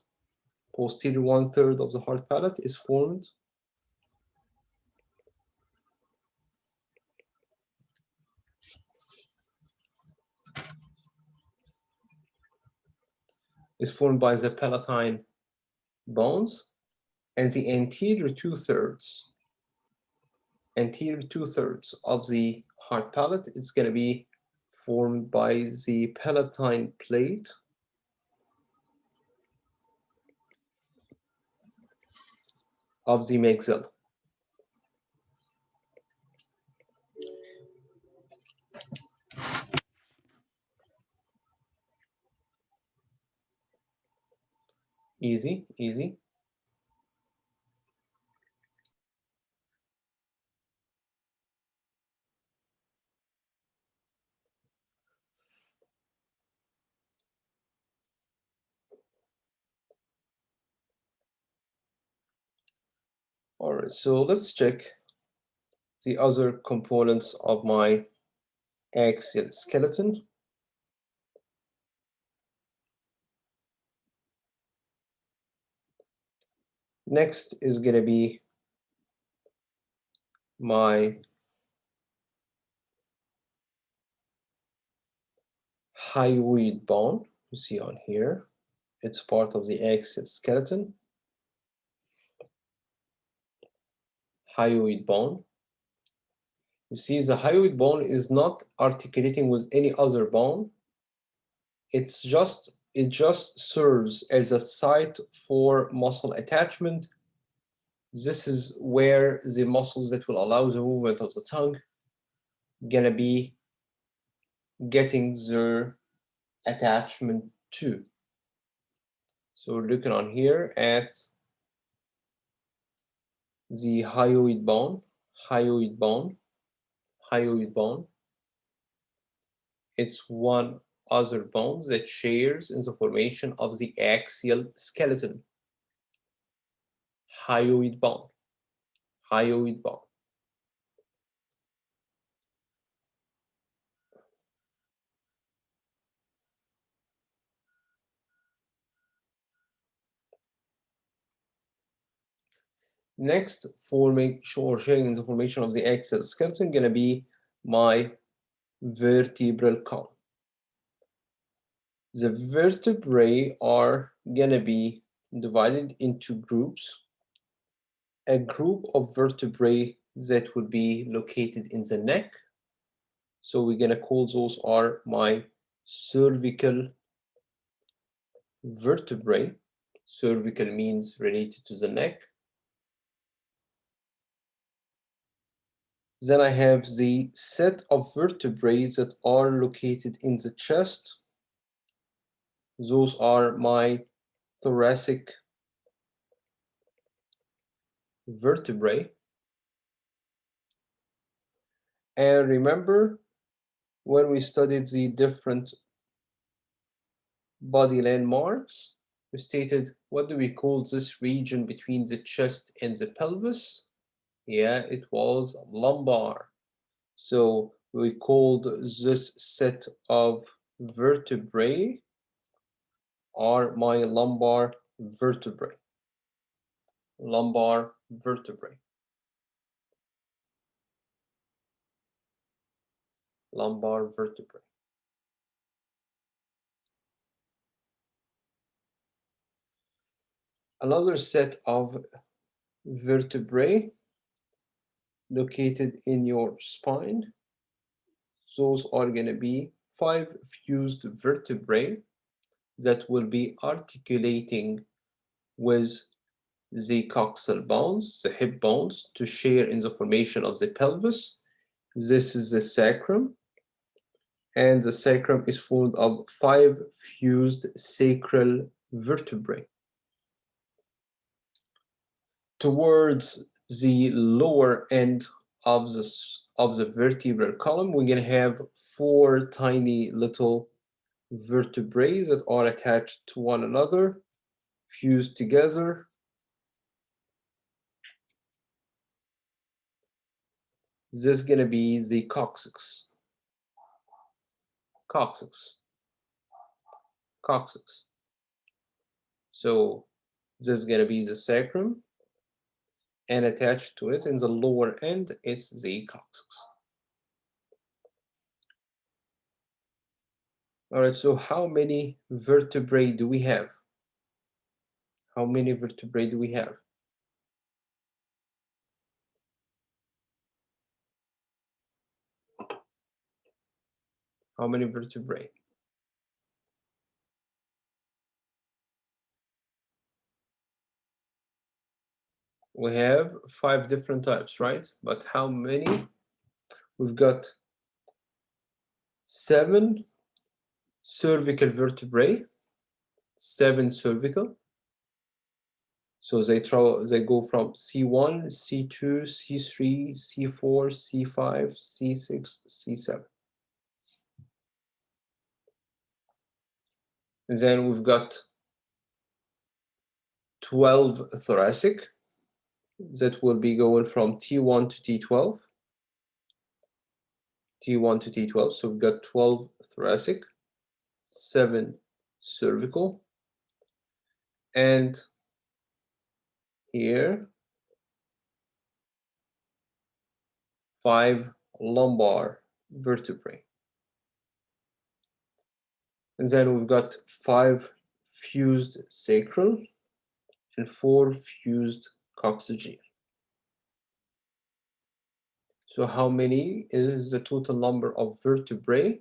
posterior 1/3 of the hard palate is formed by the palatine bones, and the anterior 2/3 of the hard palate is going to be formed by the palatine plate of the maxilla. Easy. All right, so let's check the other components of my axial skeleton. Next is going to be my hyoid bone. You see on here, it's part of the axial skeleton. Hyoid bone. You see, the hyoid bone is not articulating with any other bone. It just serves as a site for muscle attachment. This is where the muscles that will allow the movement of the tongue gonna be getting their attachment to. So we're looking on here at the hyoid bone, hyoid bone, hyoid bone. It's one other bone that shares in the formation of the axial skeleton. Hyoid bone, hyoid bone. Next, forming or sharing in the formation of the axial skeleton gonna be my vertebral column. The vertebrae are gonna be divided into groups. A group of vertebrae that will be located in the neck. So we're gonna call those are my cervical vertebrae. Cervical means related to the neck. Then I have the set of vertebrae that are located in the chest. Those are my thoracic vertebrae. And remember, when we studied the different body landmarks, we stated, what do we call this region between the chest and the pelvis? Yeah, it was lumbar. So we called this set of vertebrae are my lumbar vertebrae. Lumbar vertebrae. Lumbar vertebrae. Another set of vertebrae located in your spine. Those are going to be 5 fused vertebrae that will be articulating with the coxal bones, the hip bones, to share in the formation of the pelvis. This is the sacrum, and the sacrum is formed of 5 fused sacral vertebrae. Towards the lower end of the vertebral column, we're going to have 4 tiny little vertebrae that are attached to one another, fused together. This is going to be the coccyx. Coccyx. Coccyx. So this is going to be the sacrum, and attached to it in the lower end, it's the coccyx. All right, so how many vertebrae do we have? How many vertebrae do we have? How many vertebrae? We have 5 different types, right? But how many? We've got 7 cervical vertebrae, 7 cervical. So they go from C1, C2, C3, C4, C5, C6, C7. And then we've got 12 thoracic that will be going from T1 to T12. T1 to T12, so we've got 12 thoracic, 7 cervical, and here 5 lumbar vertebrae. And then we've got 5 fused sacral and 4 fused coccygeal. So how many is the total number of vertebrae?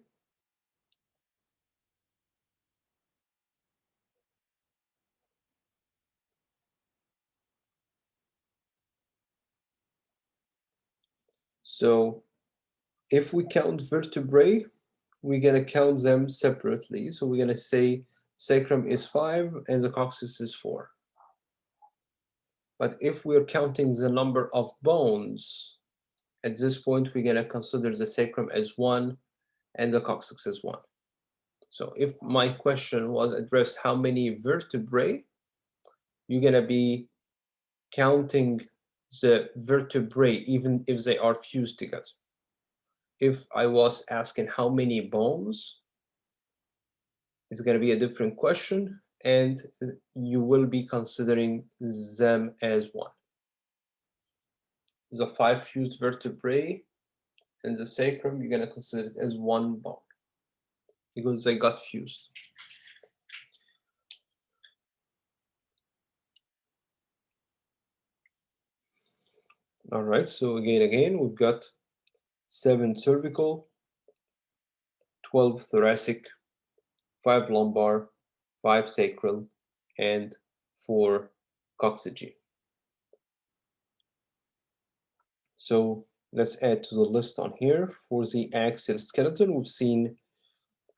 So if we count vertebrae, we're gonna count them separately. So we're gonna say sacrum is 5 and the coccyx is 4. But if we're counting the number of bones, at this point we're gonna consider the sacrum as 1 and the coccyx as 1. So if my question was addressed how many vertebrae, you're gonna be counting the vertebrae even if they are fused together. If I was asking how many bones, it's going to be a different question, and you will be considering them as one. The 5 fused vertebrae and the sacrum, you're going to consider it as one bone because they got fused. All right, so again, we've got 7 cervical, 12 thoracic, 5 lumbar, 5 sacral, and 4 coccygeal. So let's add to the list on here. For the axial skeleton, we've seen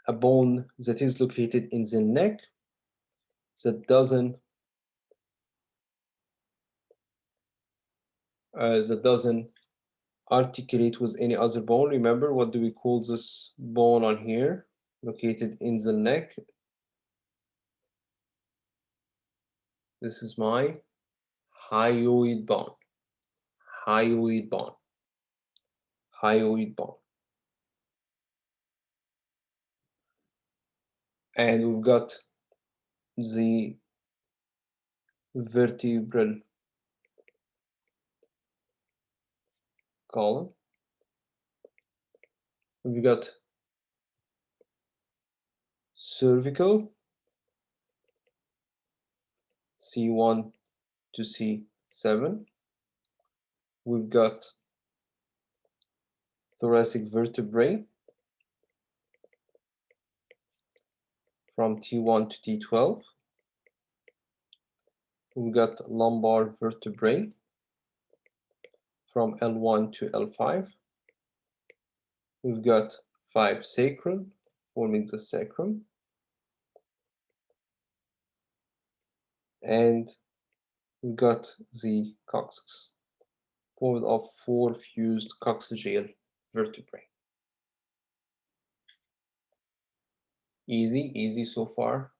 a bone that is located in the neck that doesn't articulate with any other bone. Remember, what do we call this bone on here, located in the neck? This is my hyoid bone. Hyoid bone. Hyoid bone. And we've got the vertebral column. We've got cervical, C1 to C7. We've got thoracic vertebrae from T1 to T12. We've got lumbar vertebrae from L1 to L5. We've got 5 sacral forming the sacrum. And we've got the coccyx formed of 4 fused coccygeal vertebrae. Easy so far.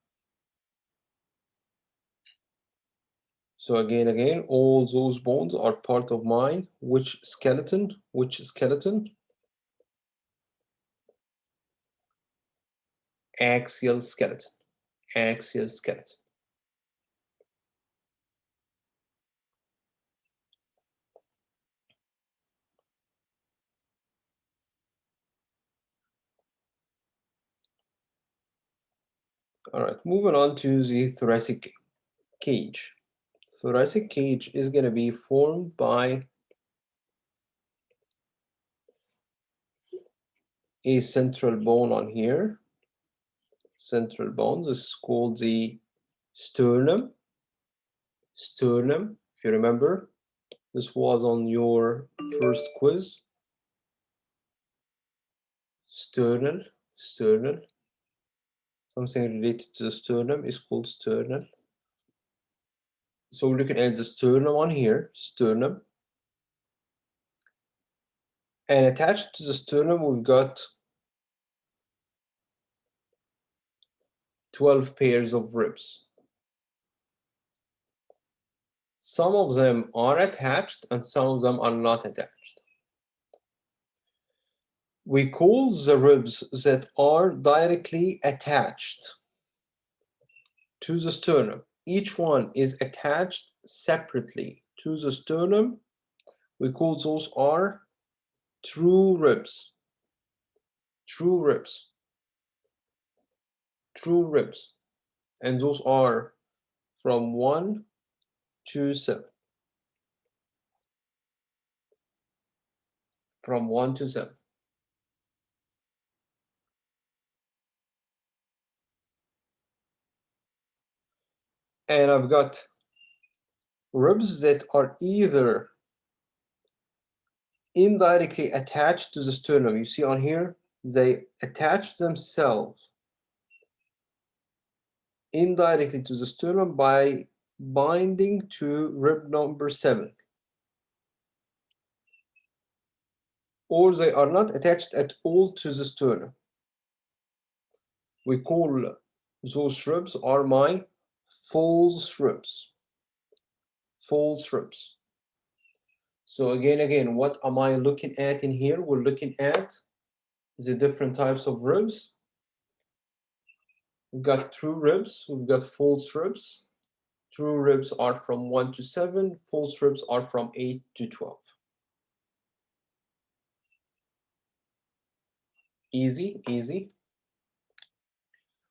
So again, all those bones are part of my which skeleton? Which skeleton? Axial skeleton. Axial skeleton. All right, moving on to the thoracic cage. Thoracic cage is going to be formed by a central bone on here. Central bone. This is called the sternum. Sternum, if you remember, this was on your first quiz. Sternal. Something related to the sternum is called sternal. So we're looking at the sternum on here, sternum. And attached to the sternum, we've got 12 pairs of ribs. Some of them are attached and some of them are not attached. We call the ribs that are directly attached to the sternum. Each one is attached separately to the sternum. We call those are true ribs. True ribs. True ribs. And those are from 1 to 7. From 1 to 7. And I've got ribs that are either indirectly attached to the sternum. You see on here, they attach themselves indirectly to the sternum by binding to rib number 7. Or they are not attached at all to the sternum. We call those ribs are my false ribs. False ribs. So again, what am I looking at in here? We're looking at the different types of ribs. We've got true ribs, we've got false ribs. True ribs are from 1 to 7, false ribs are from 8 to 12. Easy, easy.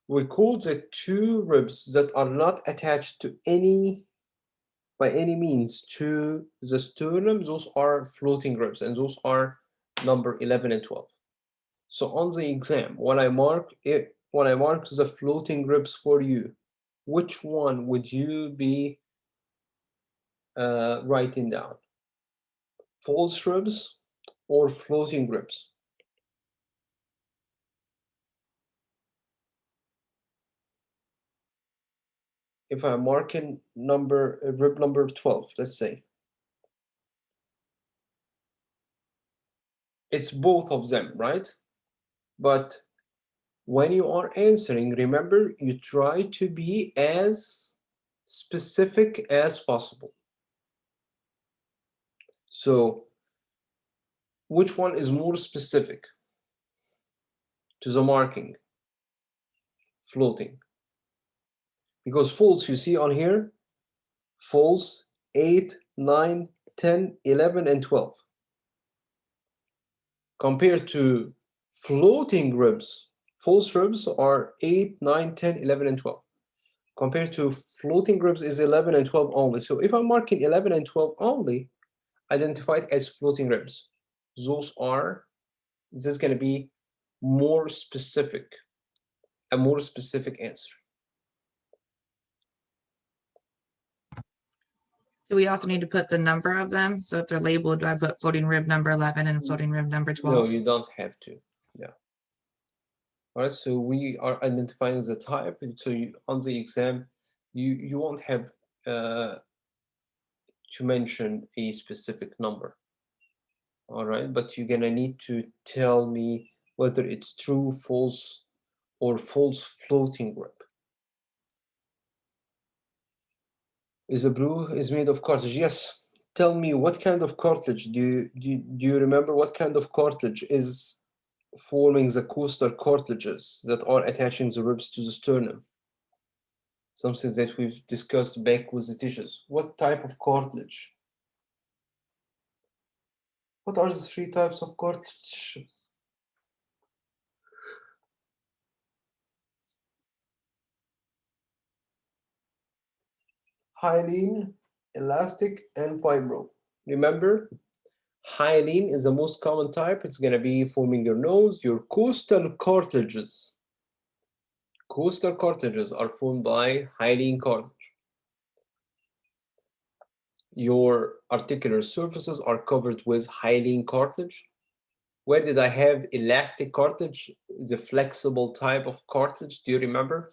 We call the two ribs that are not attached to by any means to the sternum, those are floating ribs, and those are number 11 and 12. So on the exam, when I mark the floating ribs for you, which one would you be writing down? False ribs or floating ribs? If I'm marking rib number 12, let's say. It's both of them, right? But when you are answering, remember, you try to be as specific as possible. So, which one is more specific to the marking? Floating. Because false, you see on here, false 8, 9, 10, 11, and 12. Compared to floating ribs, false ribs are 8, 9, 10, 11, and 12. Compared to floating ribs is 11 and 12 only. So if I'm marking 11 and 12 only, identify it as floating ribs. This is going to be more specific, a more specific answer. Do we also need to put the number of them? So if they're labeled, do I put floating rib number 11 and floating rib number 12? No, you don't have to. Yeah. All right. So we are identifying the type. And so on the exam, you won't have to mention a specific number. All right. But you're gonna need to tell me whether it's true, false, or false floating rib. Is a blue is made of cartilage? Yes. Tell me what kind of cartilage. Do you remember what kind of cartilage is forming the coastal cartilages that are attaching the ribs to the sternum? Something that we've discussed back with the tissues. What type of cartilage? What are the 3 types of cartilage? Hyaline, elastic, and fibro. Remember, hyaline is the most common type. It's going to be forming your nose. Your coastal cartilages. Coastal cartilages are formed by hyaline cartilage. Your articular surfaces are covered with hyaline cartilage. Where did I have elastic cartilage? The flexible type of cartilage. Do you remember?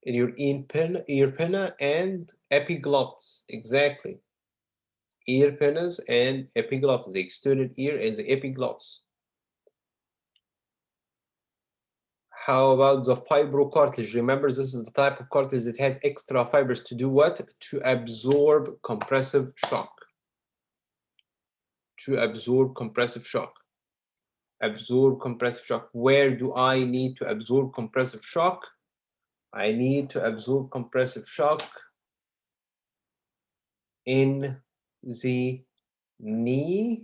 In your ear pinna and epiglottis. Exactly. Ear pinnas and epiglottis, the external ear and the epiglottis. How about the fibrocartilage? Remember, this is the type of cartilage that has extra fibers to do what? To absorb compressive shock. To absorb compressive shock. Absorb compressive shock. Where do I need to absorb compressive shock? I need to absorb compressive shock in the knee,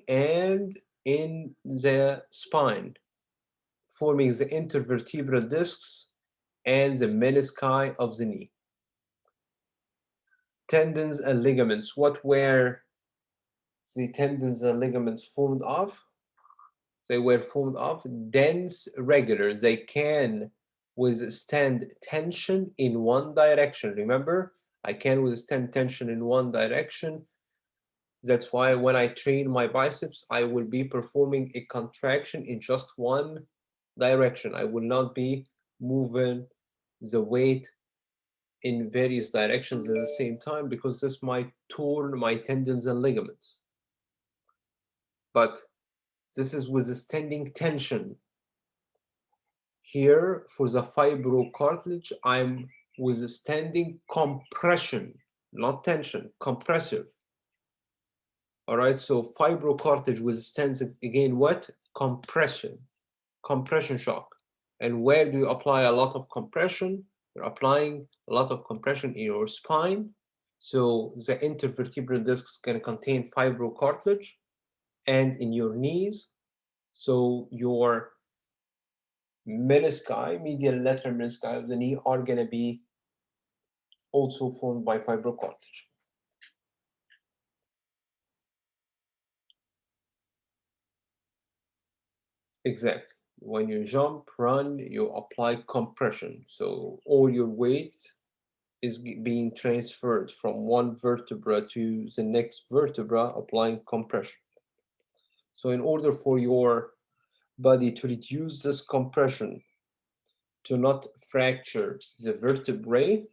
and in the spine, forming the intervertebral discs and the menisci of the knee. Tendons and ligaments. What were the tendons and ligaments formed of? They were formed of dense regulars. They can withstand tension in one direction. Remember, I can withstand tension in one direction. That's why when I train my biceps, I will be performing a contraction in just one direction. I will not be moving the weight in various directions at the same time, because this might torn my tendons and ligaments. But this is withstanding tension. Here, for the fibrocartilage, I'm withstanding compression, not tension, compressive. All right, so fibrocartilage withstands, again, what? Compression shock. And where do you apply a lot of compression? You're applying a lot of compression in your spine. So the intervertebral discs can contain fibrocartilage, and in your knees. So your menisci, medial lateral menisci of the knee, are going to be also formed by fibrocartilage. Exactly. When you jump, run, you apply compression. So all your weight is being transferred from one vertebra to the next vertebra, applying compression. So in order for your body to reduce this compression, to not fracture the vertebrae,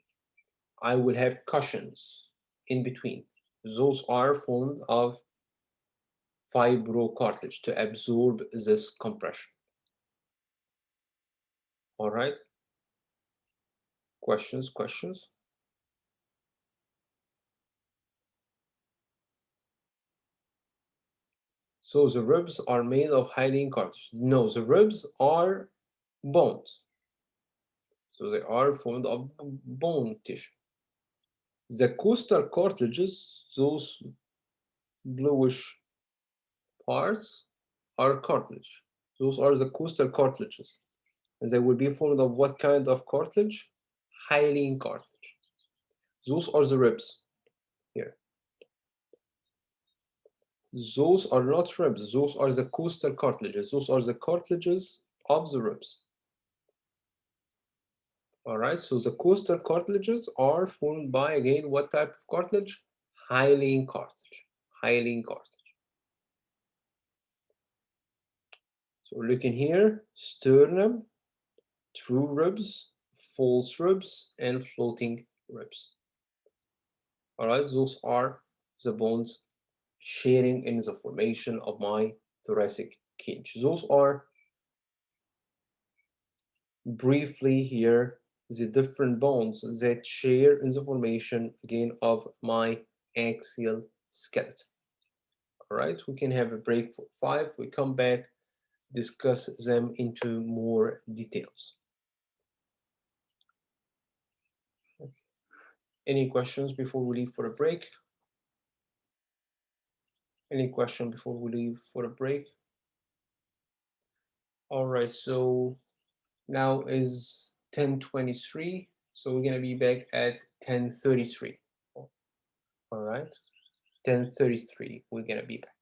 I will have cushions in between. Those are formed of fibrocartilage to absorb this compression. All right. Questions? So the ribs are made of hyaline cartilage. No, the ribs are bones. So they are formed of bone tissue. The costal cartilages, those bluish parts, are cartilage. Those are the costal cartilages. And they will be formed of what kind of cartilage? Hyaline cartilage. Those are the ribs here. Those are not ribs. Those are the costal cartilages. Those are the cartilages of the ribs. All right, so the costal cartilages are formed by, again, what type of cartilage? Hyaline cartilage. Hyaline cartilage. So looking here, sternum, true ribs, false ribs, and floating ribs. All right, those are the bones sharing in the formation of my thoracic cage. Those are briefly here the different bones that share in the formation, again, of my axial skeleton. All right, we can have a break for 5. We come back, discuss them into more details. Any questions before we leave for a break? Any question before we leave for a break? All right, so now is 10:23, so we're gonna be back at 10:33. All right, 10:33, we're gonna be back.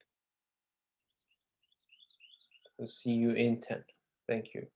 We'll see you in 10. Thank you.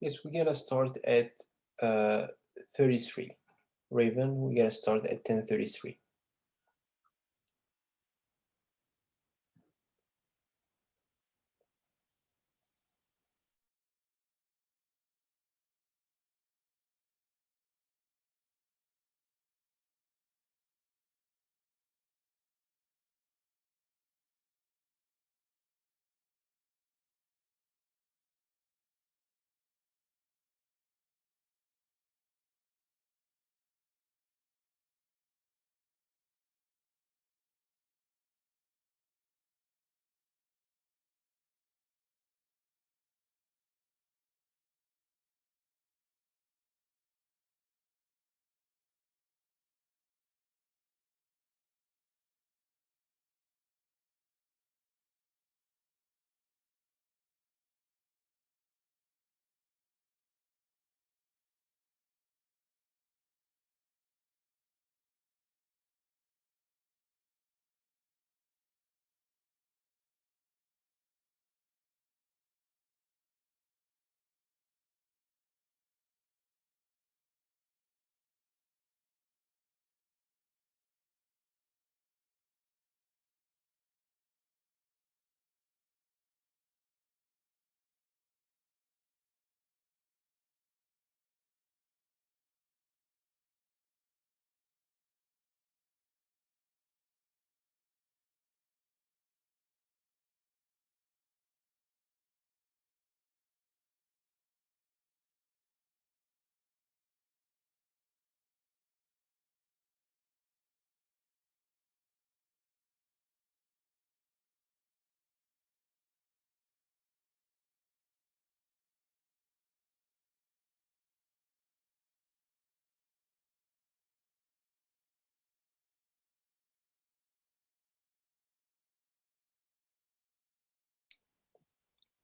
Yes, we're gonna start at 33. Raven, we're gonna start at 10:33.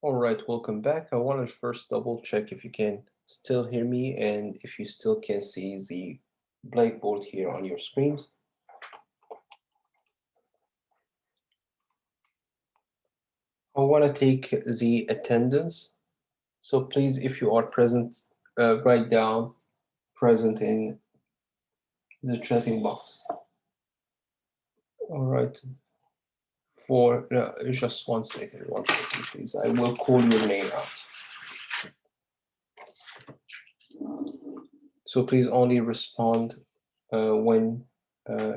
All right, welcome back. I want to first double check if you can still hear me and if you still can see the blackboard here on your screens. I want to take the attendance. So please, if you are present, write down present in the chatting box. All right. For just 1 second, please. I will call your name out. So please only respond when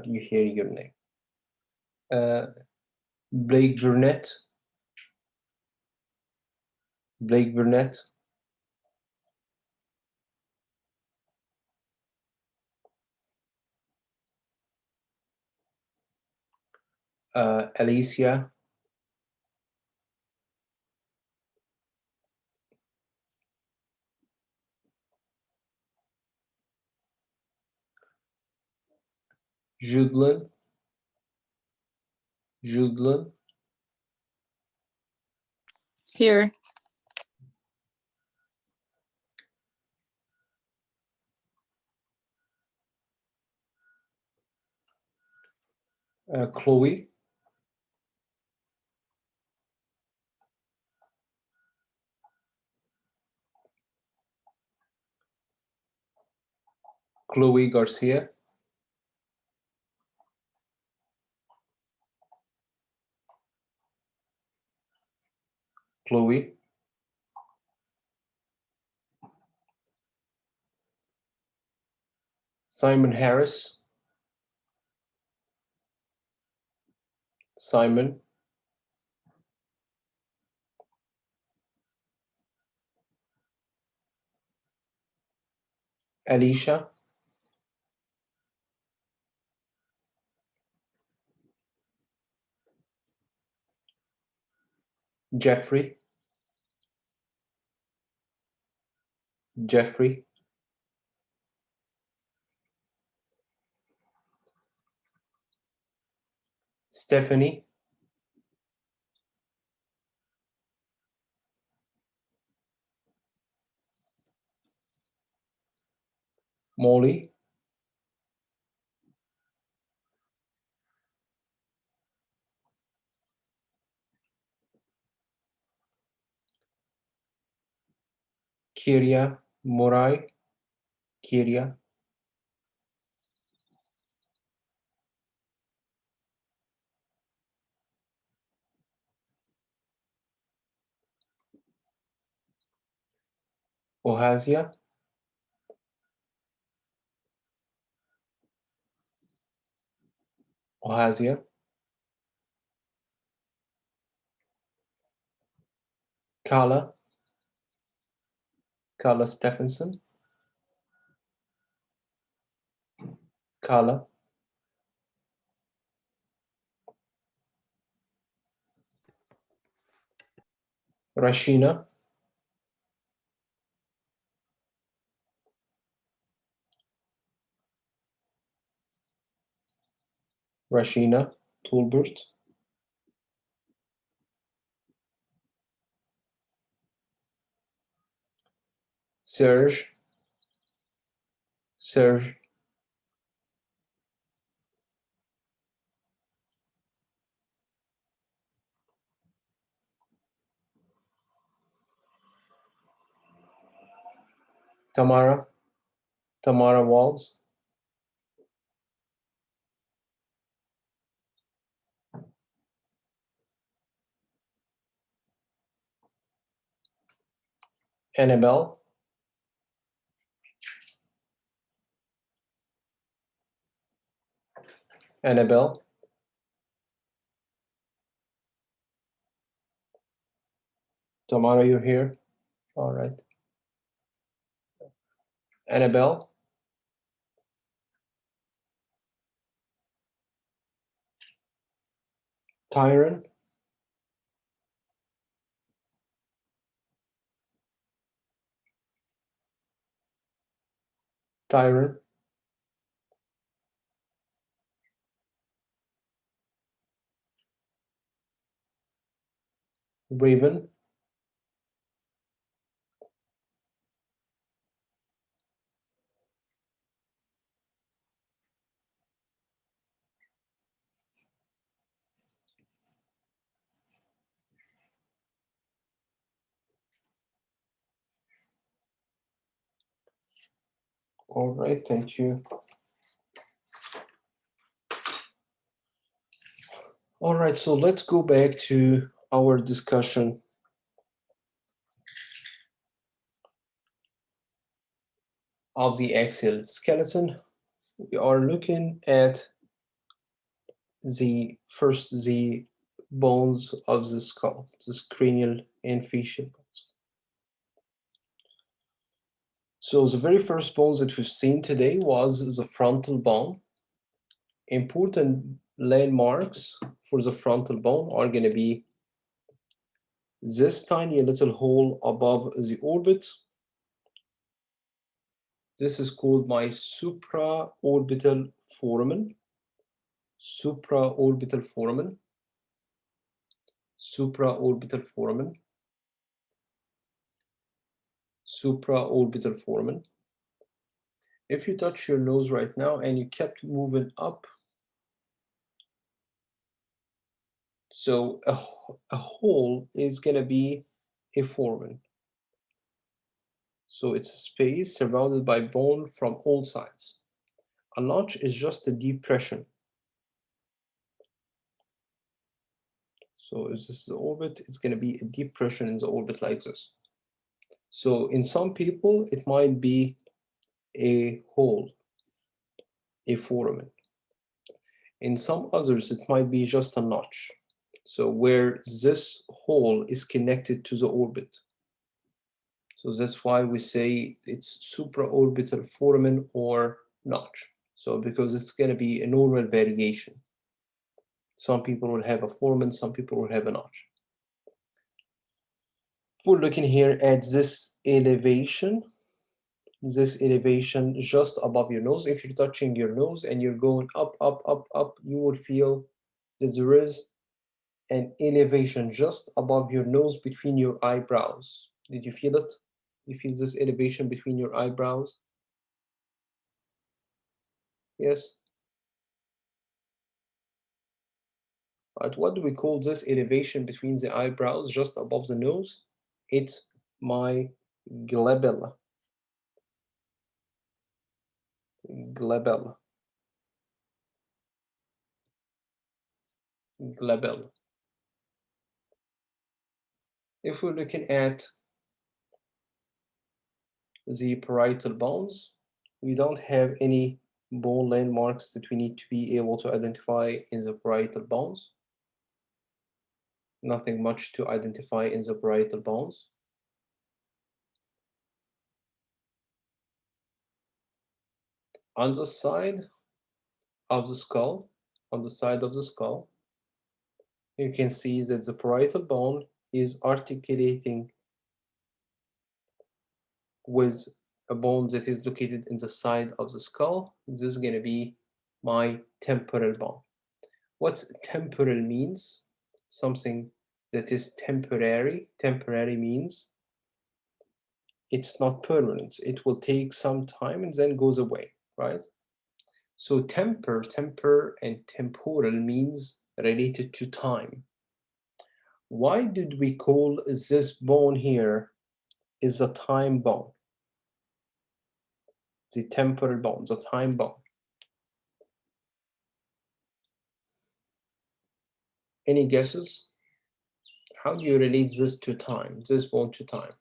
you hear your name. Blake Burnett. Blake Burnett. Alicia. Judlin. Judlin. Here. Chloe. Chloe Garcia. Chloe. Simon Harris. Simon. Alicia. Jeffrey. Jeffrey. Stephanie. Molly. Kyria, Morai, Kyria. Ohasia, Ohasia. Kala, Kala Stephenson, Kala. Rashina, Rashina, Tolbert. Serge, Serge. Tamara, Tamara Walls. Annabelle, Annabelle. Tamara, you're here. All right. Annabelle, Tyron, Tyron, Raven, all right, thank you. All right, so let's go back to our discussion of the axial skeleton. We are looking at the bones of the skull, this cranial and facial bones. So the very first bones that we've seen today was the frontal bone. Important landmarks for the frontal bone are going to be this tiny little hole above the orbit. This is called my supraorbital foramen. Supraorbital foramen. Supraorbital foramen. Supraorbital foramen. If you touch your nose right now and you kept moving up, so a hole is going to be a foramen. So it's a space surrounded by bone from all sides. A notch is just a depression. So if this is the orbit, it's going to be a depression in the orbit like this. So in some people, it might be a hole, a foramen. In some others, it might be just a notch. So where this hole is connected to the orbit. So that's why we say it's supraorbital foramen or notch. So because it's going to be a normal variation. Some people will have a foramen, some people will have a notch. If we're looking here at this elevation just above your nose, if you're touching your nose and you're going up, up, up, up, you will feel that there is an elevation just above your nose between your eyebrows. Did you feel it? You feel this elevation between your eyebrows? Yes? Right. What do we call this elevation between the eyebrows just above the nose? It's my glabella, glabella, glabella. If we're looking at the parietal bones, we don't have any bone landmarks that we need to be able to identify in the parietal bones. Nothing much to identify in the parietal bones. On the side of the skull, you can see that the parietal bone is articulating with a bone that is located in the side of the skull. This is going to be my temporal bone. What's temporal means? Something that is temporary. Temporary means it's not permanent. It will take some time and then goes away, right? So temper and temporal means related to time. Why did we call this bone here is a time bone? The temporal bone, the time bone. Any guesses? How do you relate this to time, this bone to time,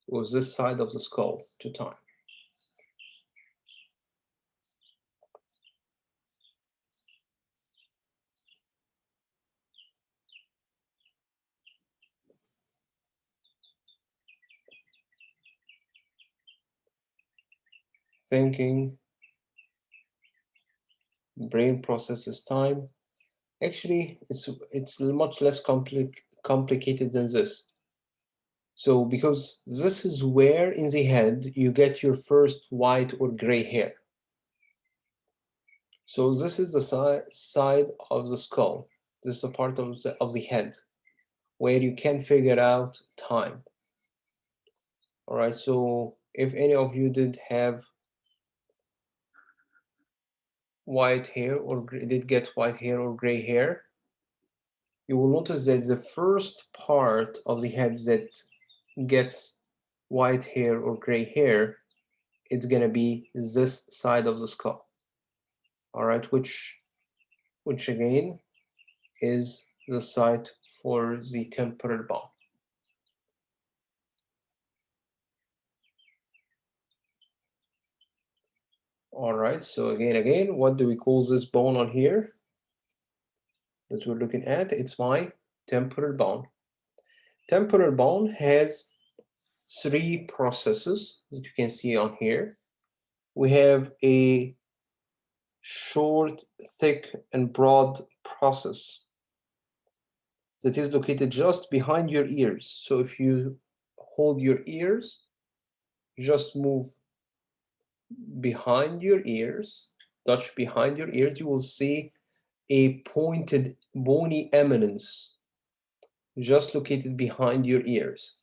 or this side of the skull to time? Thinking, brain processes time. Actually, it's much less complicated than this. So because this is where in the head you get your first white or gray hair. So this is the side of the skull. This is a part of the head where you can figure out time. All right, so if any of you did have white hair or did get white hair or gray hair, you will notice that the first part of the head that gets white hair or gray hair, it's gonna be this side of the skull. All right, which again is the site for the temporal bone. All right, so again, what do we call this bone on here that we're looking at? It's my temporal bone. Temporal bone has three processes that you can see on here. We have a short, thick, and broad process that is located just behind your ears. So if you hold your ears, just move behind your ears, touch behind your ears, you will see a pointed bony eminence just located behind your ears.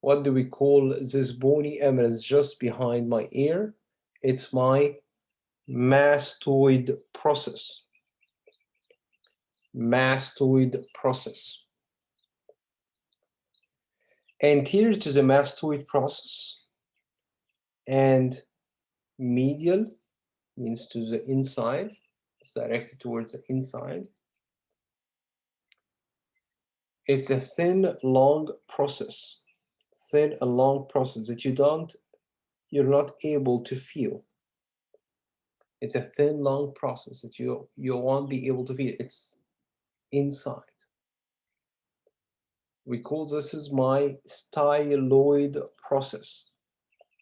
What do we call this bony eminence just behind my ear? It's my mastoid process. Mastoid process. Anterior to the mastoid process and medial means to the inside, it's directed towards the inside. It's a thin, long process. Thin and long process that you're not able to feel. It's a thin, long process that you won't be able to feel. It's inside. We call this is my styloid process.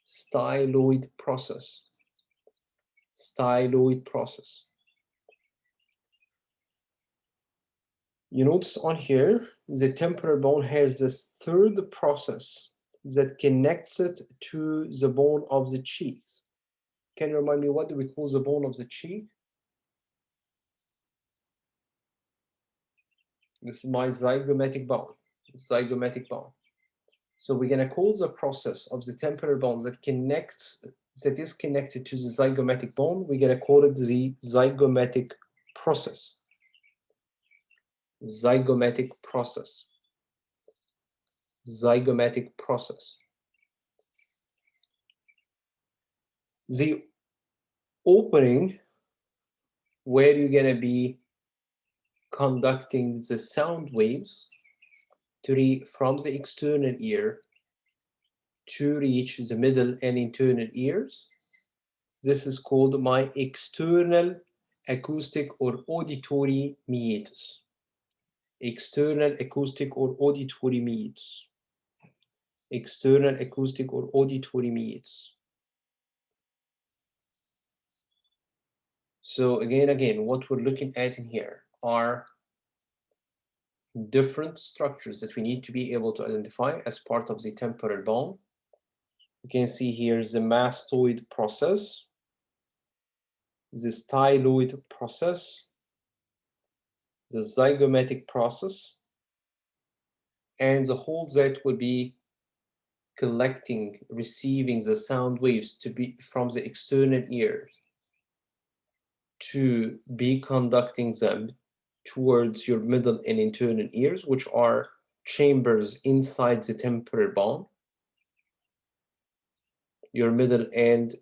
Styloid process. Styloid process. You notice on here, the temporal bone has this third process that connects it to the bone of the cheek. Can you remind me, what do we call the bone of the cheek? This is my zygomatic bone. Zygomatic bone. So we're going to call the process of the temporal bone that is connected to the zygomatic bone, we're going to call it the zygomatic process. Zygomatic process. zygomatic process. The opening where you're gonna be conducting the sound waves from the external ear to reach the middle and internal ears. This is called my external acoustic or auditory meatus. External acoustic or auditory meatus. External acoustic or auditory meatus. So again, what we're looking at in here are different structures that we need to be able to identify as part of the temporal bone. You can see here the mastoid process, the styloid process, the zygomatic process, and the whole that will be collecting, receiving the sound waves to be from the external ear to be conducting them towards your middle and internal ears, which are chambers inside the temporal bone. Your middle and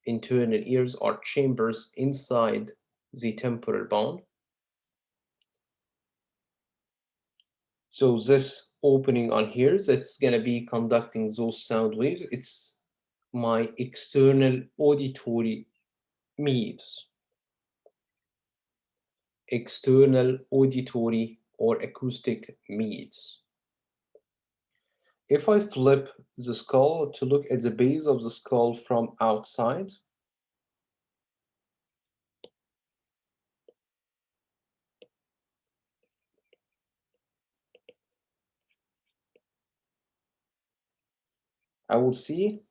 internal ears are chambers inside the temporal bone. So this opening on here, that's gonna be conducting those sound waves. It's my external auditory meatus. External auditory or acoustic meatus. If I flip the skull to look at the base of the skull from outside, I will see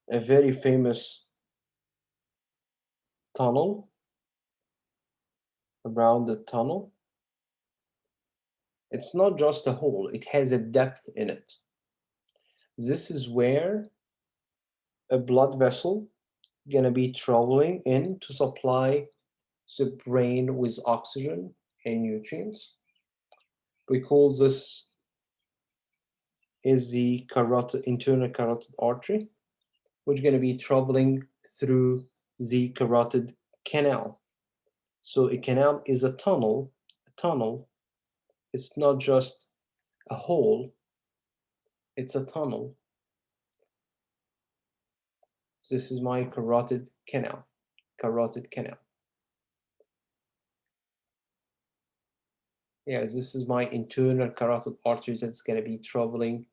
a very famous tunnel. Around the tunnel, it's not just a hole, it has a depth in it. This is where a blood vessel gonna be traveling in to supply the brain with oxygen and nutrients. We call this is the internal carotid artery, which is gonna be traveling through the carotid canal. So a canal is a tunnel. A tunnel, it's not just a hole, it's a tunnel. This is my carotid canal. Carotid canal. Yeah, this is my internal carotid artery that's going to be traveling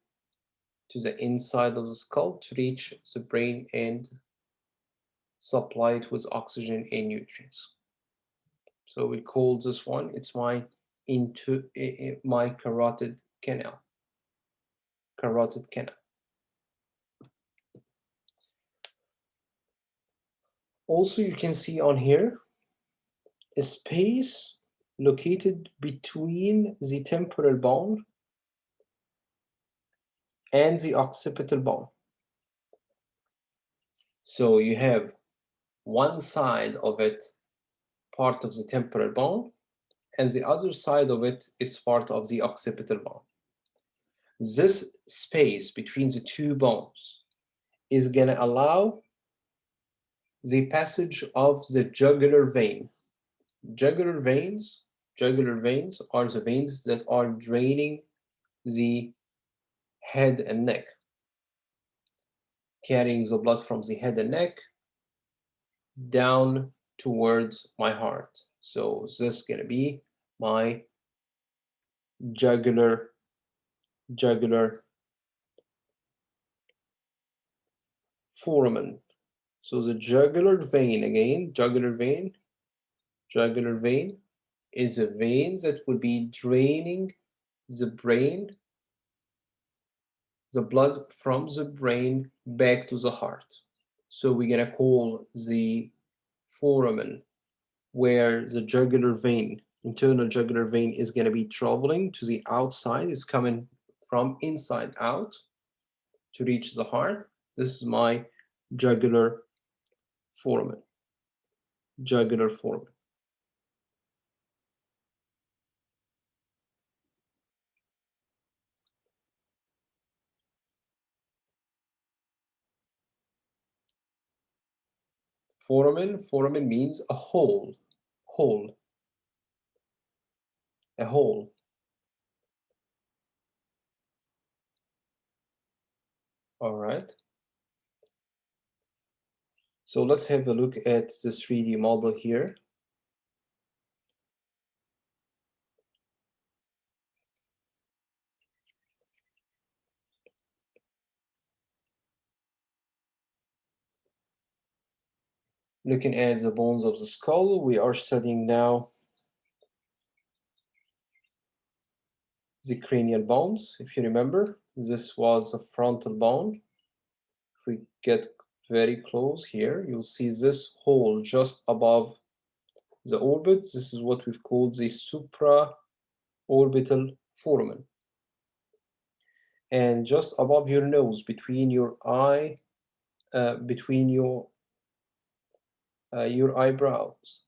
to the inside of the skull to reach the brain and supply it with oxygen and nutrients. So we call this one, it's my my carotid canal. Carotid canal. Also, you can see on here a space located between the temporal bone and the occipital bone. So you have one side of it part of the temporal bone, and the other side of it is part of the occipital bone. This space between the two bones is going to allow the passage of the jugular vein. Jugular veins are the veins that are draining the head and neck, carrying the blood from the head and neck down towards my heart. So this is going to be my jugular foramen. So the jugular vein, again, jugular vein is a vein that will be draining the brain, the blood from the brain back to the heart. So we're gonna call the foramen where the jugular vein, internal jugular vein, is gonna be traveling to the outside, is coming from inside out to reach the heart. This is my jugular foramen. Jugular foramen. Foramen means a hole, a hole. All right. So let's have a look at the 3D model here. Looking at the bones of the skull, we are studying now the cranial bones. If you remember, this was a frontal bone. If we get very close here, you'll see this hole just above the orbit. This is what we've called the supraorbital foramen. And just above your nose, between your eye, between your eyebrows,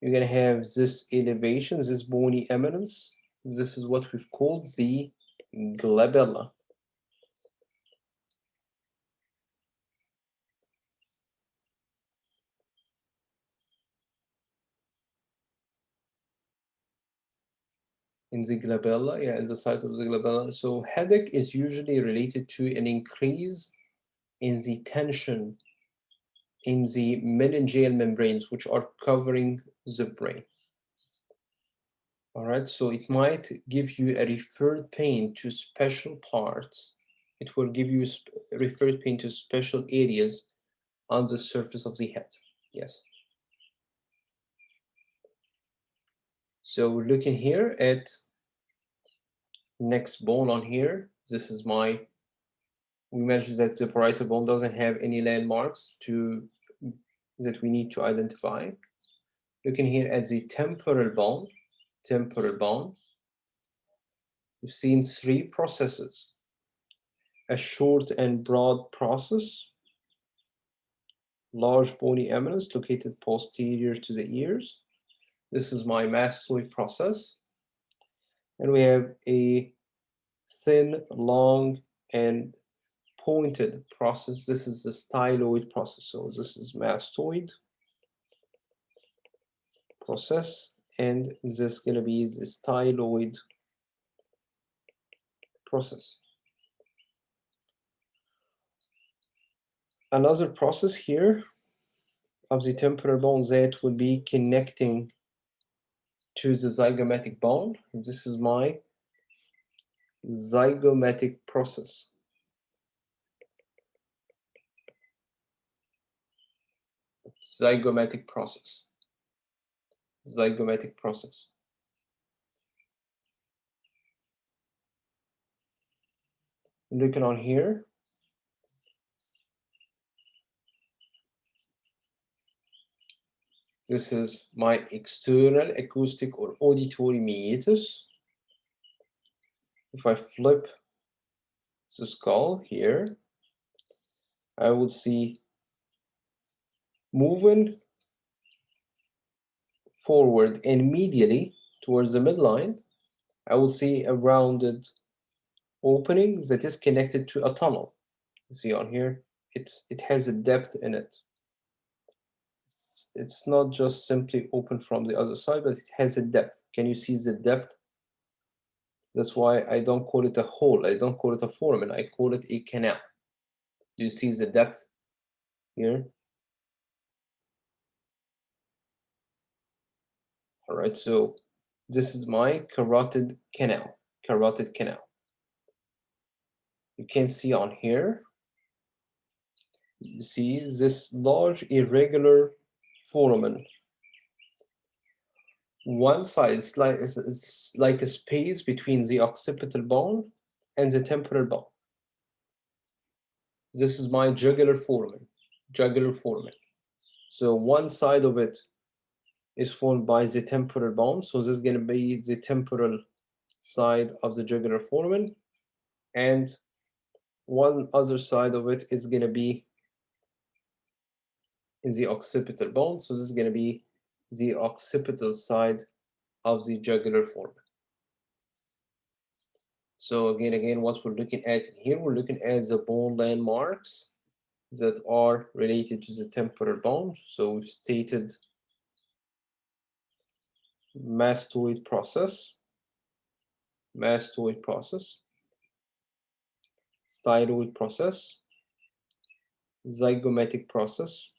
you're gonna have this elevation, this bony eminence. This is what we've called the glabella. In the glabella, yeah, in the site of the glabella. So headache is usually related to an increase in the tension in the meningeal membranes, which are covering the brain. All right, so it might give you a referred pain to special parts. It will give you referred pain to special areas on the surface of the head. Yes. So we're looking here at next bone on here. This is my, we mentioned that the parietal bone doesn't have any landmarks that we need to identify. Looking here at the temporal bone, we've seen 3 processes. A short and broad process, large bony eminence located posterior to the ears. This is my mastoid process. And we have a thin, long, and pointed process. This is the styloid process. So this is mastoid process, and this is going to be the styloid process. Another process here of the temporal bone that will be connecting to the zygomatic bone. This is my zygomatic process. Zygomatic process. Zygomatic process. Looking on here, this is my external acoustic or auditory meatus. If I flip the skull here, I will see moving forward and medially towards the midline, I will see a rounded opening that is connected to a tunnel. You see on here, it has a depth in it. It's not just simply open from the other side, but it has a depth. Can you see the depth? That's why I don't call it a hole. I don't call it a foramen. I call it a canal. Do you see the depth here? All right, so this is my carotid canal. Carotid canal. You can see on here, you see this large irregular foramen. One side is like a space between the occipital bone and the temporal bone. This is my jugular foramen. Jugular foramen. So one side of it is formed by the temporal bone. So this is going to be the temporal side of the jugular foramen, and one other side of it is going to be in the occipital bone. So this is going to be the occipital side of the jugular foramen. So again, what we're looking at here, we're looking at the bone landmarks that are related to the temporal bone. So we've stated mastoid process, styloid process, zygomatic process,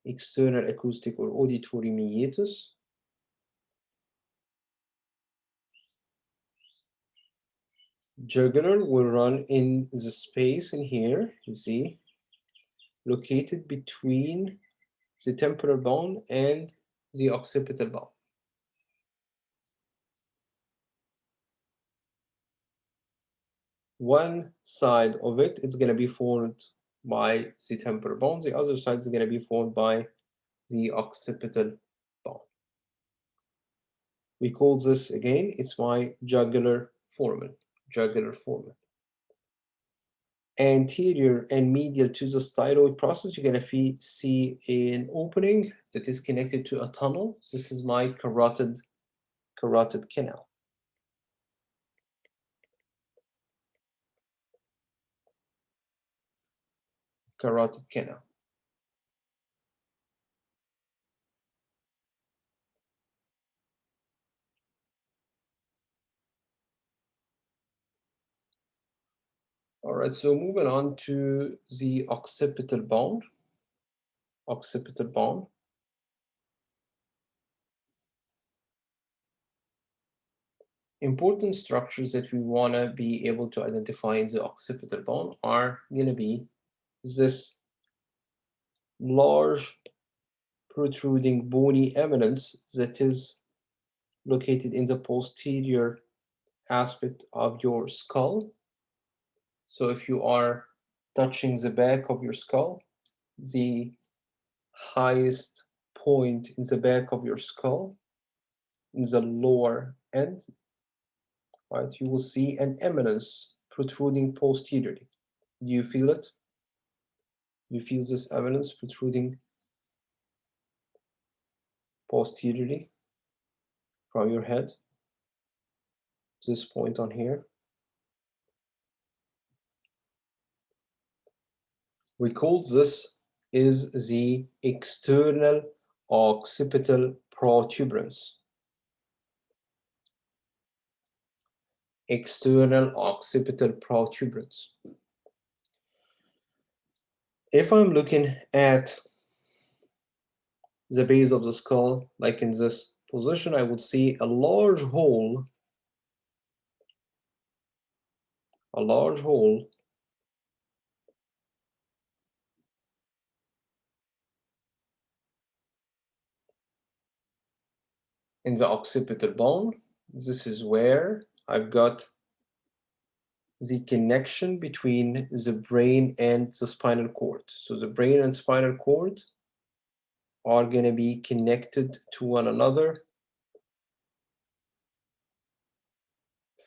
external acoustic or auditory meatus, jugular will run in the space in here, you see, located between the temporal bone and the occipital bone. One side of it, it's going to be formed by the temporal bone. The other side is going to be formed by the occipital bone. We call this, again, it's my jugular foramen, Anterior and medial to the styloid process, you're going to see an opening that is connected to a tunnel. This is my carotid canal. Carotid canal. All right, so moving on to the occipital bone. Important structures that we want to be able to identify in the occipital bone are going to be this large protruding bony eminence that is located in the posterior aspect of your skull. So if you are touching the back of your skull, the highest point in the back of your skull, in the lower end, right, you will see an eminence protruding posteriorly. Do you feel it? You feel this eminence protruding posteriorly from your head? This point on here. We call this is the external occipital protuberance. External occipital protuberance. If I'm looking at the base of the skull, like in this position, I would see a large hole in the occipital bone. This is where I've got the connection between the brain and the spinal cord. So the brain and spinal cord are going to be connected to one another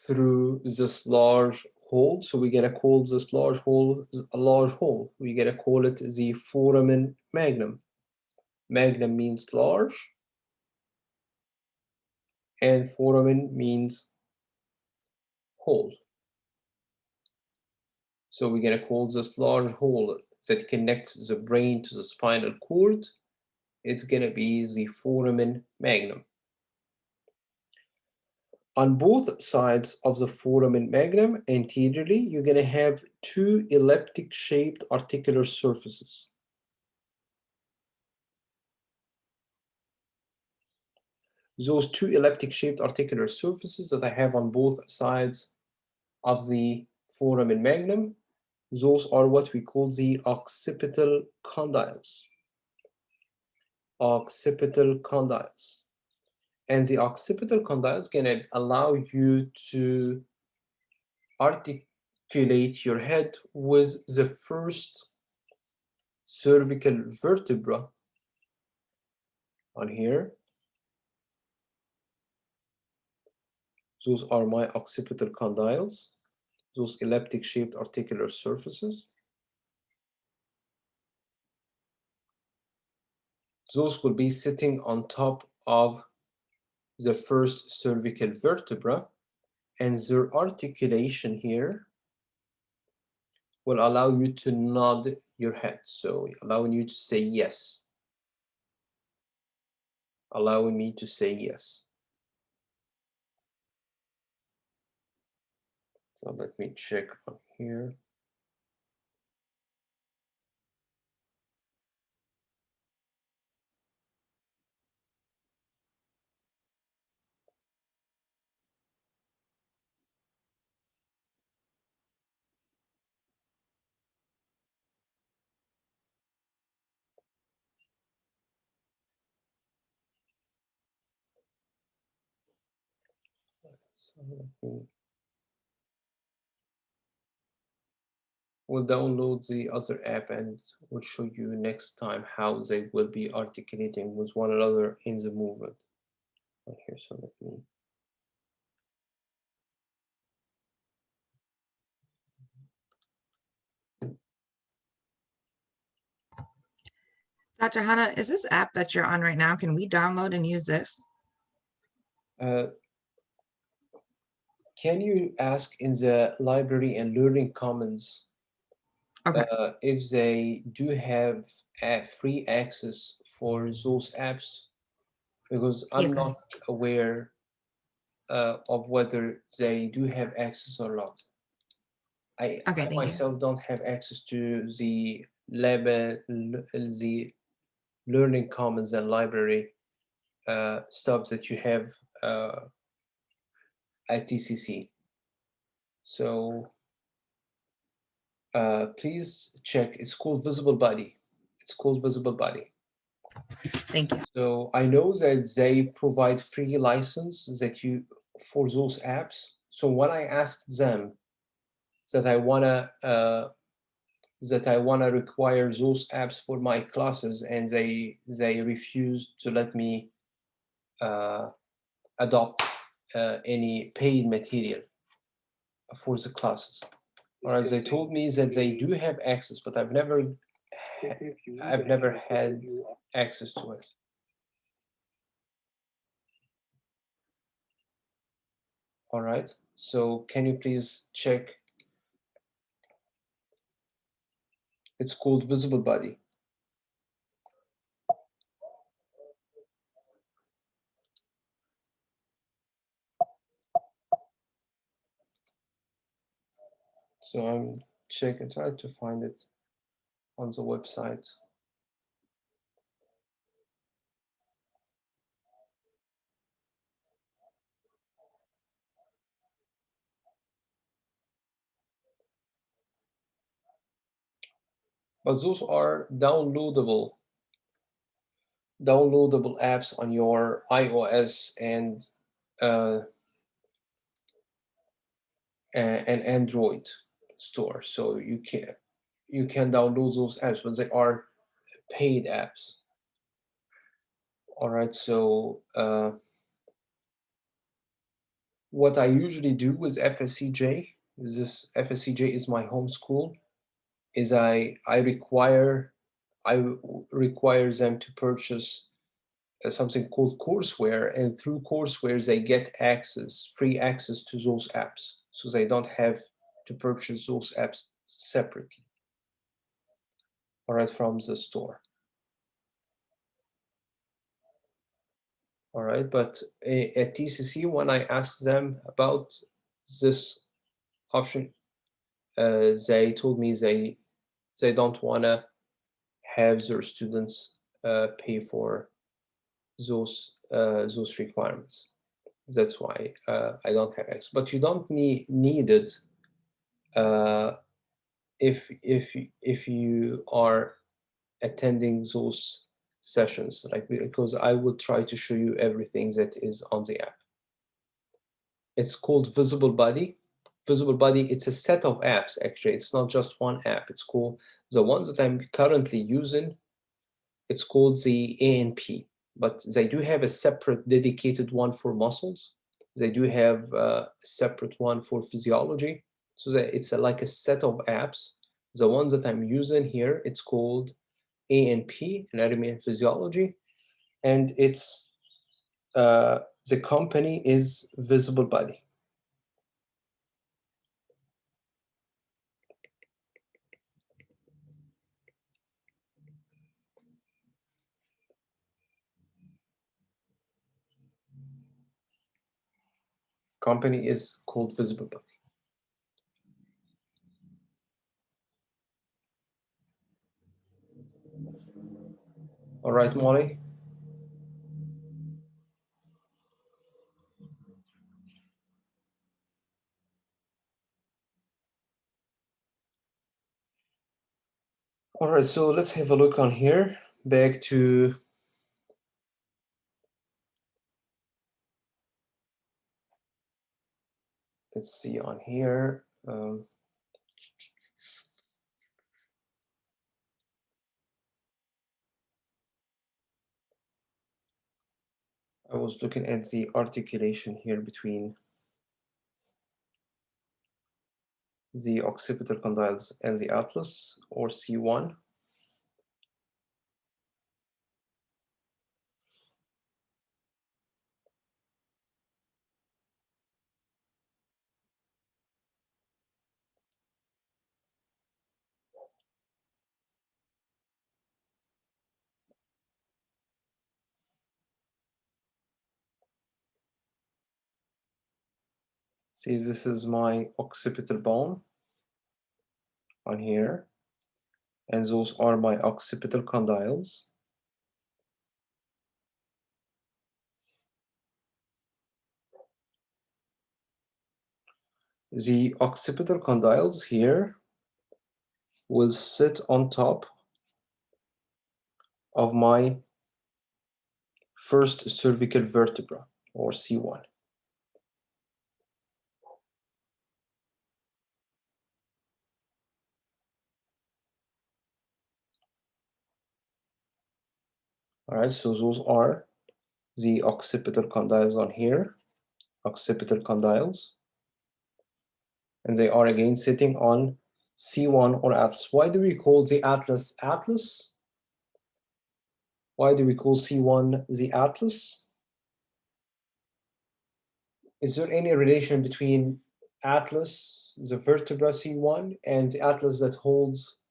through this large hole. So we're going to call this large hole a large hole. We're going to call it the foramen magnum. Magnum means large, and foramen means hole. So we're going to call this large hole that connects the brain to the spinal cord, it's going to be the foramen magnum. On both sides of the foramen magnum, anteriorly, you're going to have two elliptic-shaped articular surfaces. Those two elliptic-shaped articular surfaces that I have on both sides of the foramen magnum, those are what we call the occipital condyles. Occipital condyles. And the occipital condyle is going to allow you to articulate your head with the first cervical vertebra on here. Those are my occipital condyles, those elliptic-shaped articular surfaces. Those will be sitting on top of the first cervical vertebra, and their articulation here will allow you to nod your head. So allowing you to say yes. Allowing me to say yes. So let me check on here. So let me. We'll download the other app and we'll show you next time how they will be articulating with one another in the movement. Right here, so let me. Dr. Hannah, is this app that you're on right now, can we download and use this? Can you ask in the library and learning commons Okay. if they do have free access for those apps? Because I'm Yes, sir. not aware of whether they do have access or not. I Okay, thank you. myself don't have access to the lab, the learning commons and library stuff that you have at TCC. So please check. It's called Visible Body. It's called Visible Body. Thank you. So I know that they provide free license that you for those apps. So when I asked them that I wanna require those apps for my classes, and they refused to let me adopt any paid material for the classes. Or as they told me that they do have access, but I've never had access to it. All right. So can you please check? It's called Visible Body. So I'm checking, trying to find it on the website. But those are downloadable apps on your iOS and Android store. So you can download those apps, but they are paid apps. All right. So what I usually do with FSCJ, this FSCJ is my home school, is I require them to purchase something called courseware, and through courseware they get free access to those apps, so they don't have to purchase those apps separately, all right, from the store. All right, but at TCC, when I asked them about this option, they told me they don't want to have their students pay for those requirements. That's why I don't have access. But you don't need it if you are attending those sessions, like, because I will try to show you everything that is on the app. It's called Visible Body. Visible Body, it's a set of apps, actually. It's not just one app. It's called, the ones that I'm currently using, it's called the ANP, but they do have a separate dedicated one for muscles. They do have a separate one for physiology. So that it's like a set of apps. The ones that I'm using here, it's called ANP, Anatomy and Physiology, and it's the company is Visible Body. Company is called visible body. All right, Molly. All right, so let's have a look on here. Back to let's see on here. I was looking at the articulation here between the occipital condyles and the atlas, or C1. See, this is my occipital bone on here, and those are my occipital condyles. The occipital condyles here will sit on top of my first cervical vertebra, or C1. All right, so those are the occipital condyles on here, occipital condyles, and they are again sitting on C1 or atlas. Why do we call the atlas atlas? Why do we call C1 the atlas? Is there any relation between atlas, the vertebra C1, and the atlas that holds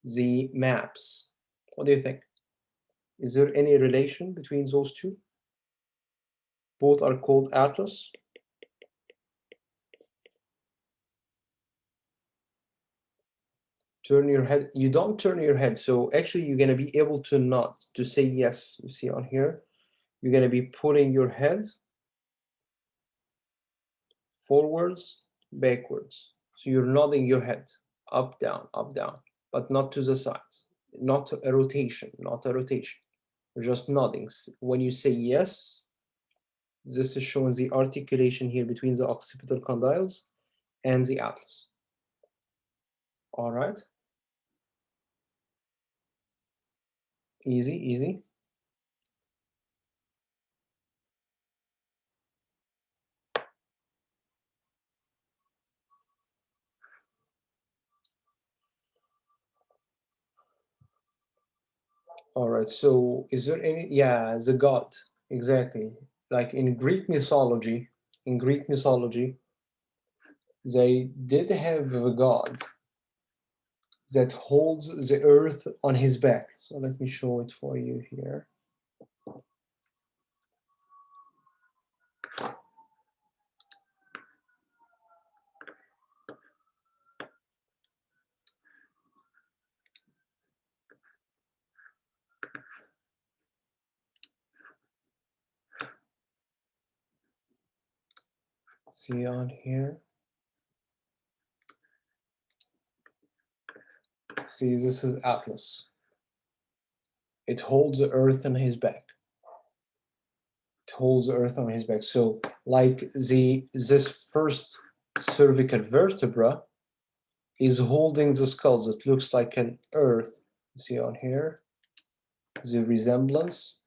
the maps? What do you think? Is there any relation between those two? Both are called atlas. Turn your head. You don't turn your head. So actually you're going to be able to nod, to say yes. You see on here, you're going to be putting your head forwards, backwards. So you're nodding your head up, down, but not to the sides. Not a rotation, not a rotation. You're just nodding. When you say yes, this is showing the articulation here between the occipital condyles and the atlas. All right. Easy, easy. All right, so is there any, yeah, the god, exactly. Like in Greek mythology, they did have a god that holds the earth on his back. So let me show it for you here. See on here? See, this is Atlas. It holds the earth on his back. It holds the earth on his back. So like this first cervical vertebra is holding the skulls. It looks like an earth. You see on here? The resemblance.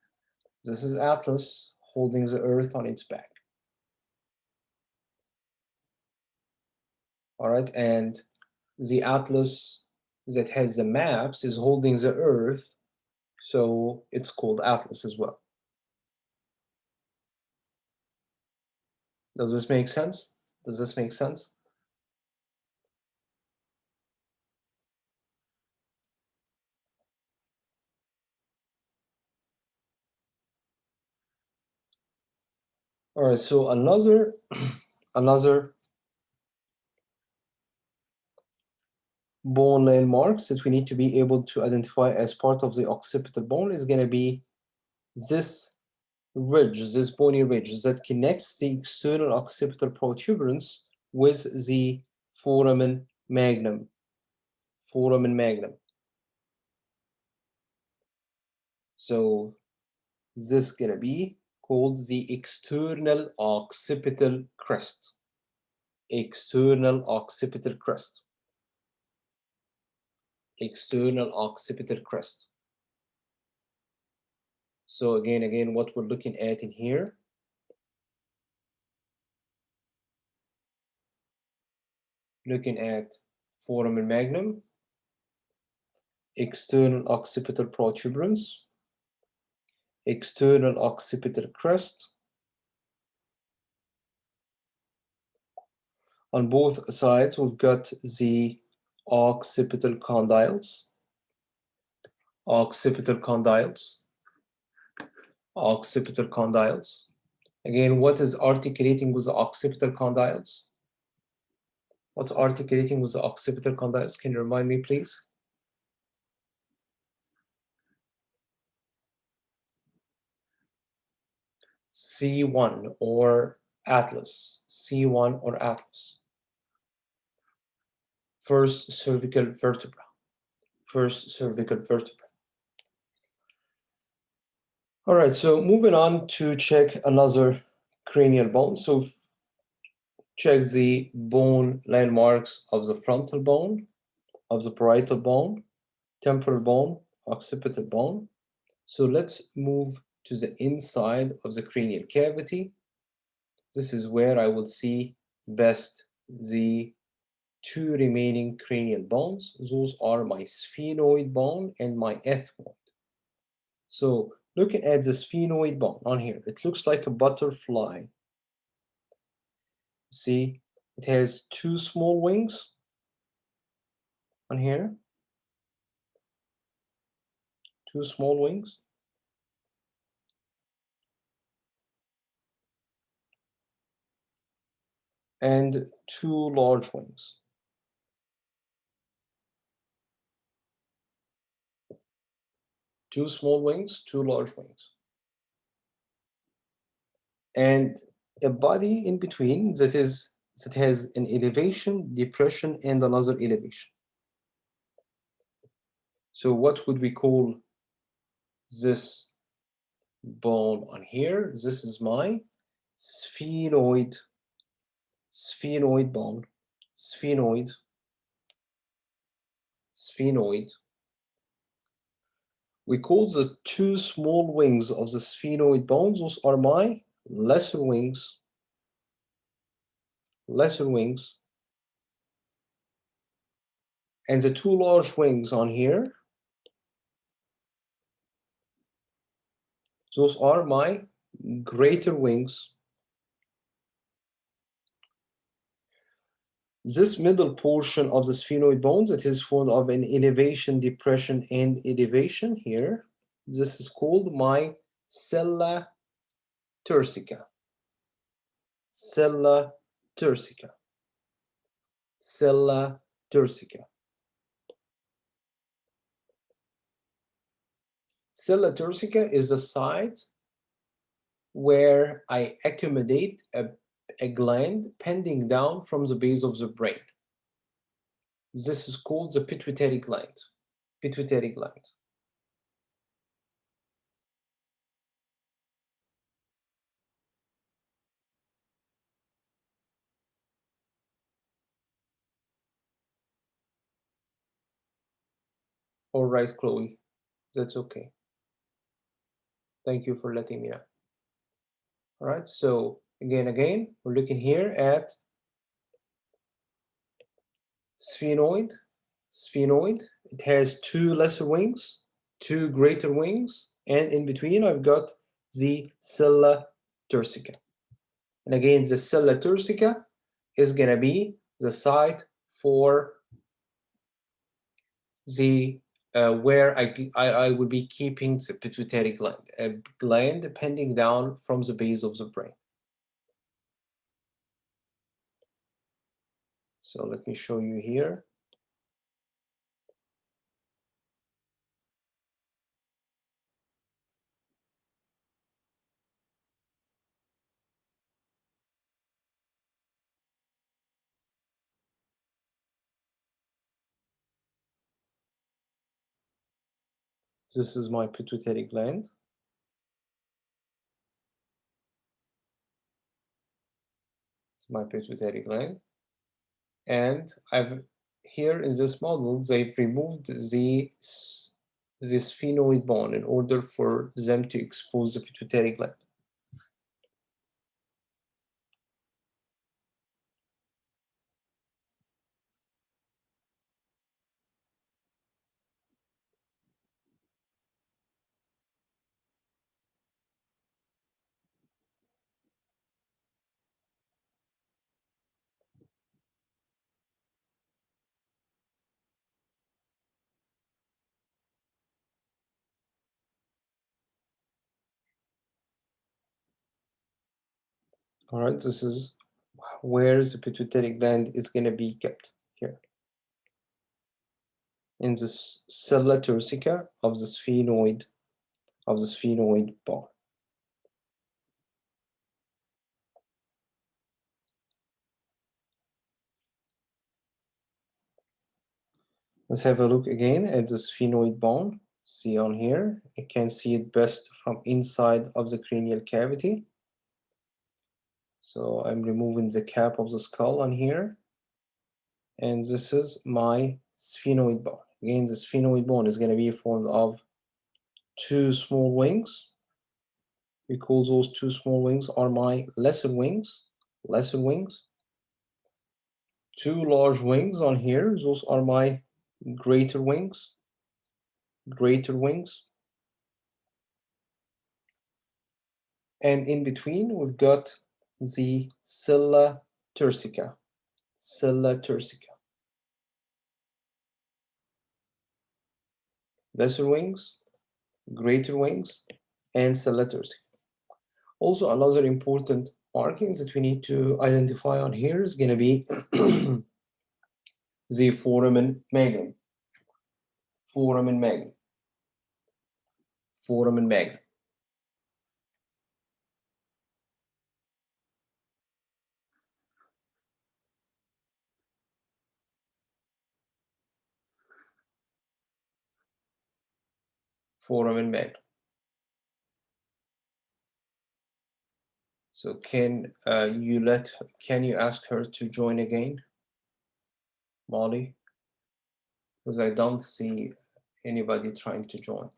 This is Atlas holding the earth on its back. All right, and the Atlas that has the maps is holding the earth, so it's called Atlas as well. Does this make sense? Does this make sense? All right, so another another bone landmarks that we need to be able to identify as part of the occipital bone is going to be this ridge, this bony ridge that connects the external occipital protuberance with the foramen magnum. Foramen magnum. So this is going to be called the external occipital crest. External occipital crest. External occipital crest. So again, what we're looking at in here, looking at foramen magnum, external occipital protuberance, external occipital crest. On both sides, we've got the occipital condyles, occipital condyles, occipital condyles. Again, what is articulating with the occipital condyles? What's articulating with the occipital condyles? Can you remind me, please? C1 or atlas. C1 or atlas. First cervical vertebra. First cervical vertebra. All right, so moving on to check another cranial bone. So check the bone landmarks of the frontal bone, of the parietal bone, temporal bone, occipital bone. So let's move to the inside of the cranial cavity. This is where I will see best the two remaining cranial bones. Those are my sphenoid bone and my ethmoid. So looking at the sphenoid bone on here, it looks like a butterfly. See, it has two small wings on here. Two small wings. And two large wings. Two small wings, two large wings. And a body in between that has an elevation, depression, and another elevation. So what would we call this bone on here? This is my sphenoid bone. Sphenoid. We call the two small wings of the sphenoid bones, those are my lesser wings. And the two large wings on here, those are my greater wings. This middle portion of the sphenoid bones, it is formed of an elevation, depression, and elevation here. This is called my sella turcica. Sella turcica. Sella turcica. Sella turcica is the site where I accommodate a gland pending down from the base of the brain. This is called the pituitary gland. Pituitary gland. All right, Chloe, that's okay. Thank you for letting me know. All right, so again, we're looking here at sphenoid. It has two lesser wings, two greater wings, and in between I've got the sella turcica. And again, the sella turcica is gonna be the site for the where I would be keeping the pituitary gland, a gland pending down from the base of the brain. So let me show you here. This is my pituitary gland. It's my pituitary gland. And here in this model, they've removed the sphenoid bone in order for them to expose the pituitary gland. All right, this is where the pituitary gland is going to be kept here in the sella turcica of the sphenoid bone. Let's have a look again at the sphenoid bone. See on here, you can see it best from inside of the cranial cavity. So I'm removing the cap of the skull on here. And this is my sphenoid bone. Again, the sphenoid bone is going to be formed of two small wings. We call those two small wings are my lesser wings. Two large wings on here, those are my greater wings. And in between, we've got the sella turcica. Lesser wings, greater wings, and sella turcica. Also, another important markings that we need to identify on here is going to be the foramen magnum. Foramen magnum. Foramen magnum. Foramen magnum. So can you ask her to join again, Molly? Because I don't see anybody trying to join.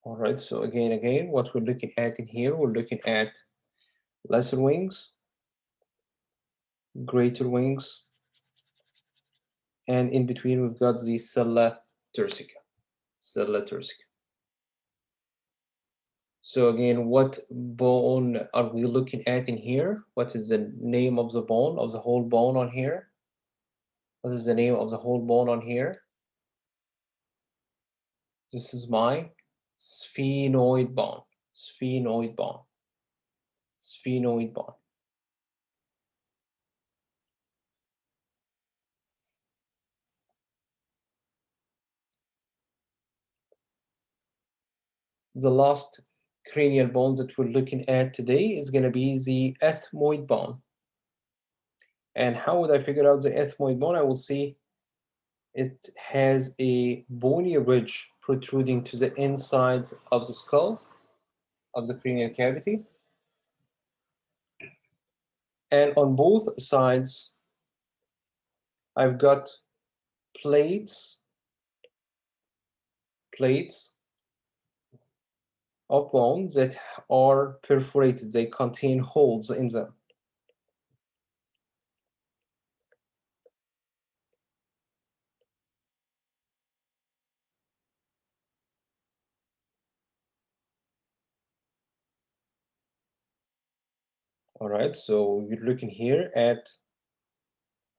All right, so again, what we're looking at in here, we're looking at lesser wings, greater wings, and in between we've got the sella turcica. So again, what bone are we looking at in here? What is the name of the bone, of the whole bone on here? What is the name of the whole bone on here? This is my sphenoid bone. Sphenoid bone. The last cranial bone that we're looking at today is going to be the ethmoid bone. And how would I figure out the ethmoid bone? I will see it has a bony ridge protruding to the inside of the skull, of the cranial cavity. And on both sides, I've got plates of bone that are perforated. They contain holes in them. All right, so you're looking here at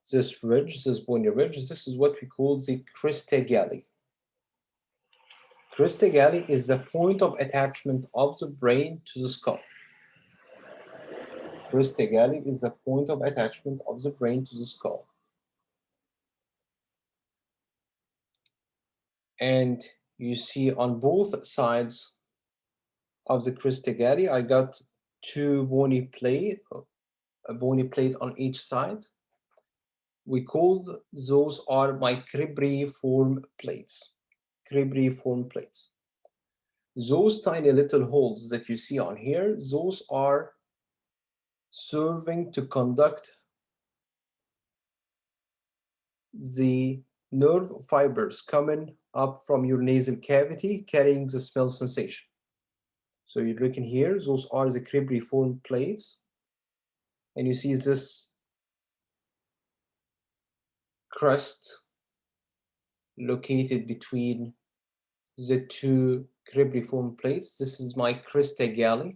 this ridge, this bony ridge. This is what we call the Crystagali. Crystagali is the point of attachment of the brain to the skull. Crystagali is the point of attachment of the brain to the skull. And you see on both sides of the Crystagali, I got two bony plate, a bony plate on each side. We call those are my cribriform plates. Cribriform plates. Those tiny little holes that you see on here, those are serving to conduct the nerve fibers coming up from your nasal cavity carrying the smell sensation. So you're looking here, those are the cribriform plates. And you see this crest located between the two cribriform plates. This is my Crystagali.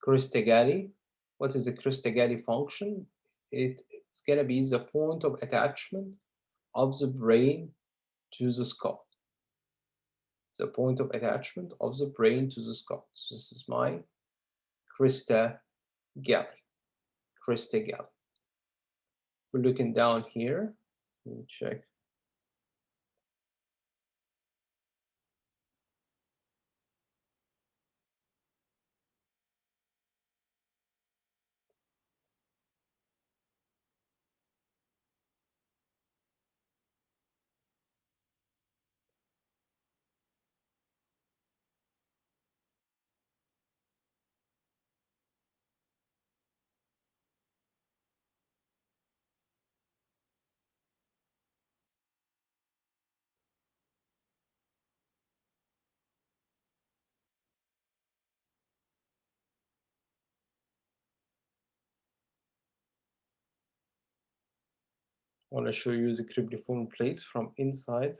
Crystagali. What is the Crystagali function? It's going to be the point of attachment of the brain to the skull. The point of attachment of the brain to the skull. So this is my Crystagali. Crystagali. We're looking down here. Let me check. I want to show you the cribriform plates from inside.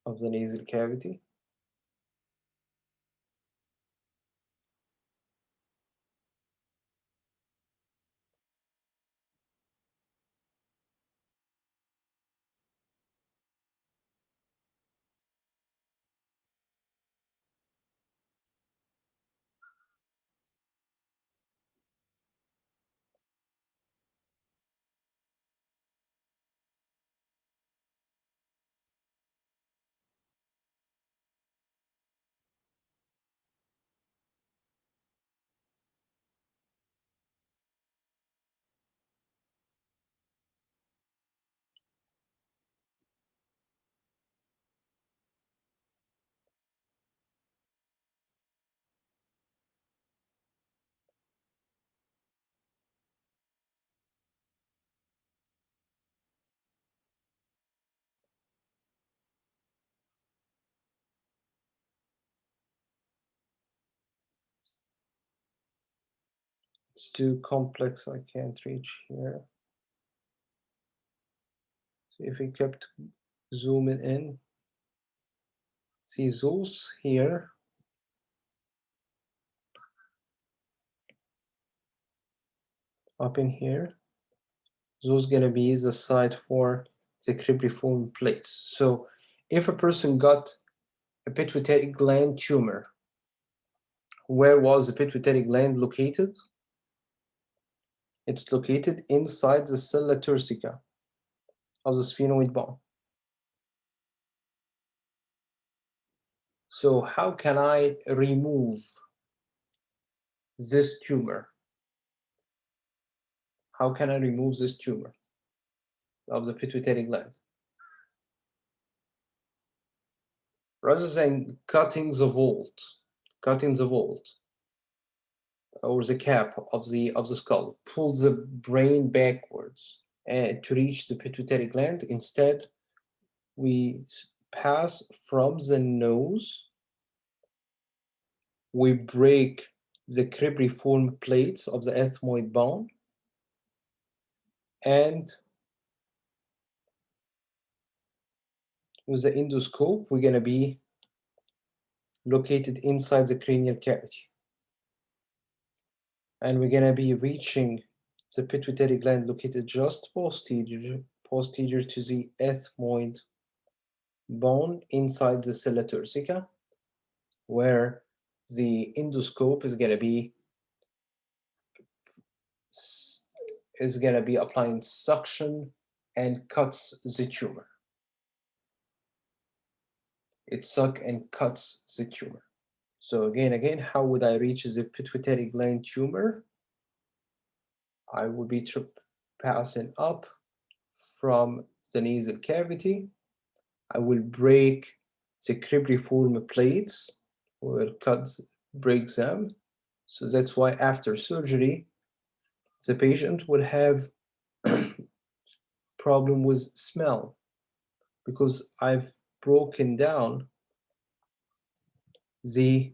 Of the nasal cavity. It's too complex, I can't reach here. So if we kept zooming in, see those here up in here, those gonna be the site for the cribriform plates. So if a person got a pituitary gland tumor, where was the pituitary gland located? It's located inside the sella turcica of the sphenoid bone. So how can I remove this tumor? How can I remove this tumor of the pituitary gland? Rather than cutting the vault or the cap of the skull, pull the brain backwards to reach the pituitary gland. Instead, we pass from the nose. We break the cribriform plates of the ethmoid bone, and with the endoscope, we're going to be located inside the cranial cavity. And we're going to be reaching the pituitary gland located just posterior to the ethmoid bone inside the sella turcica, where the endoscope is going to be applying suction and cuts the tumor. It sucks and cuts the tumor. So again, how would I reach the pituitary gland tumor? I would be passing up from the nasal cavity. I will break the cribriform plates, will break them. So that's why after surgery, the patient will have problem with smell, because I've broken down the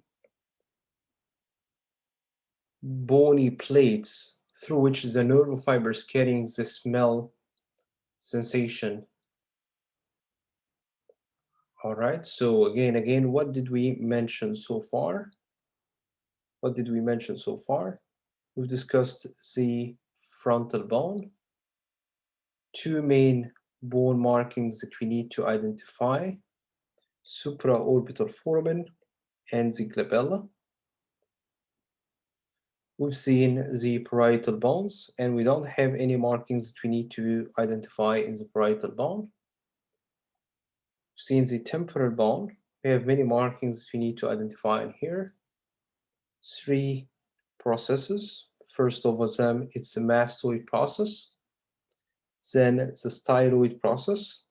bony plates through which the nerve fibers carrying the smell sensation. All right, so again, what did we mention so far? We've discussed the frontal bone, two main bone markings that we need to identify, supraorbital foramen and the glabella. We've seen the parietal bones, and we don't have any markings that we need to identify in the parietal bone. We've seen the temporal bone. We have many markings that we need to identify in here. 3 processes. First of them, it's the mastoid process, then the styloid process,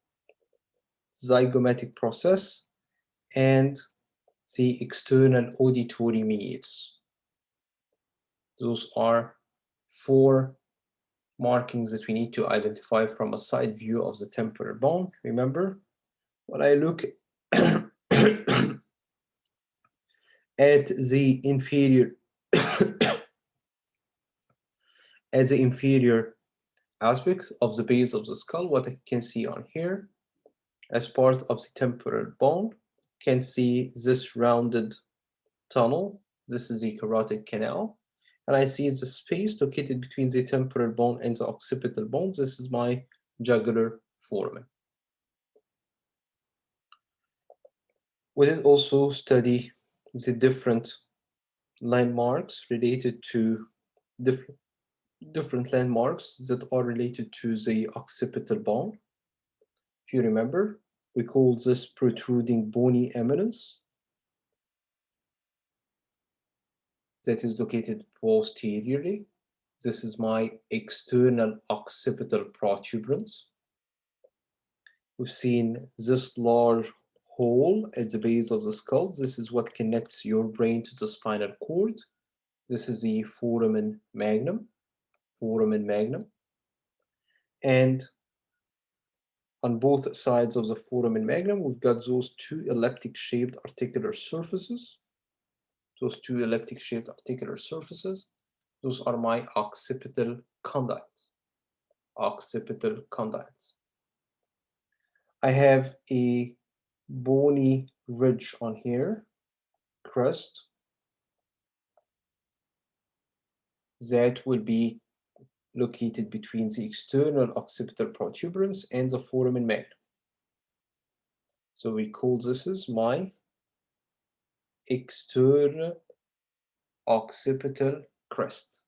zygomatic process, and the external auditory mediators. Those are 4 markings that we need to identify from a side view of the temporal bone. Remember, when I look at the inferior aspect of the base of the skull, what I can see on here as part of the temporal bone, can see this rounded tunnel. This is the carotid canal. And I see the space located between the temporal bone and the occipital bone. This is my jugular foramen. We did also study the different landmarks related to different landmarks that are related to the occipital bone. If you remember, we call this protruding bony eminence that is located posteriorly. This is my external occipital protuberance. We've seen this large hole at the base of the skull. This is what connects your brain to the spinal cord. This is the foramen magnum. And on both sides of the foramen magnum, we've got those 2 elliptic-shaped articular surfaces. Those are my occipital condyles. I have a bony ridge on here, crest, that will be located between the external occipital protuberance and the foramen magnum. So we call this as my external occipital crest.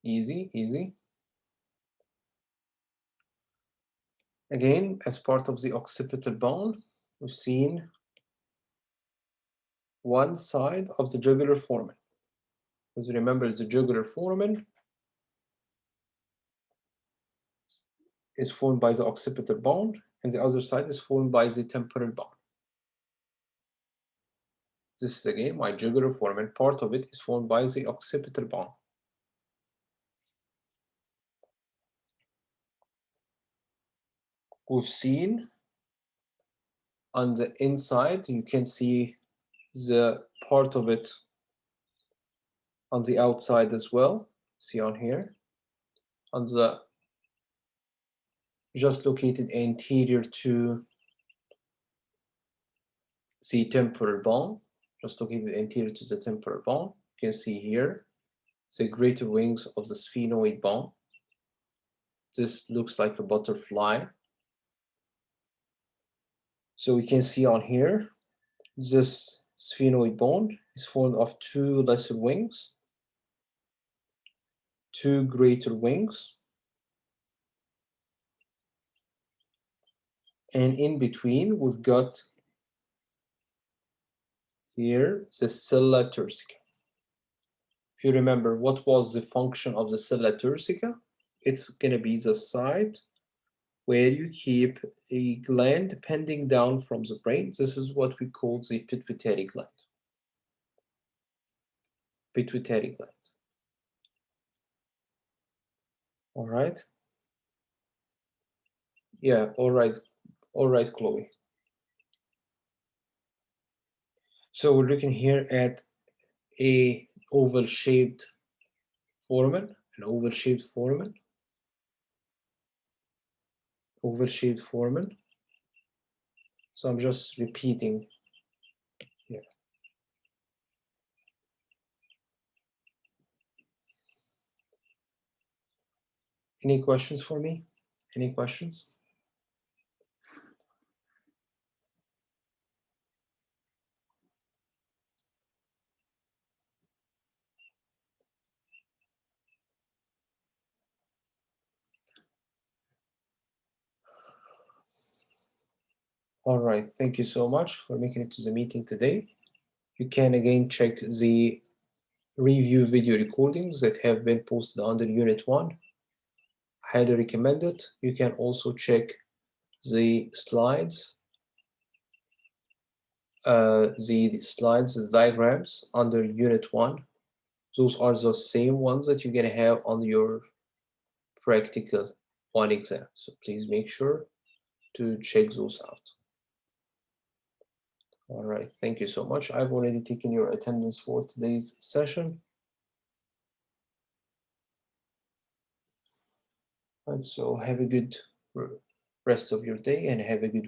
Easy. Again, as part of the occipital bone, we've seen one side of the jugular foramen. As you remember, the jugular foramen is formed by the occipital bone, and the other side is formed by the temporal bone. This is again my jugular foramen. Part of it is formed by the occipital bone. We've seen on the inside, you can see the part of it on the outside as well. See on here, on the just located anterior to the temporal bone, just located anterior to the temporal bone. You can see here the greater wings of the sphenoid bone. This looks like a butterfly. So we can see on here, this sphenoid bone is formed of two lesser wings, two greater wings, and in between we've got here the sella turcica. If you remember, what was the function of the sella turcica? It's going to be the site where you keep a gland pending down from the brain. This is what we call the pituitary gland. Pituitary gland. All right. Yeah, all right, Chloe. So we're looking here at a oval-shaped foramen, an oval-shaped foramen. Oval-shaped foramen. So I'm just repeating here. Any questions for me? Any questions? All right, thank you so much for making it to the meeting today. You can again check the review video recordings that have been posted under Unit 1. I highly recommend it. You can also check the slides, the diagrams under Unit 1. Those are the same ones that you're gonna have on your practical 1 exam. So please make sure to check those out. All right, thank you so much. I've already taken your attendance for today's session. And so have a good rest of your day and have a good week.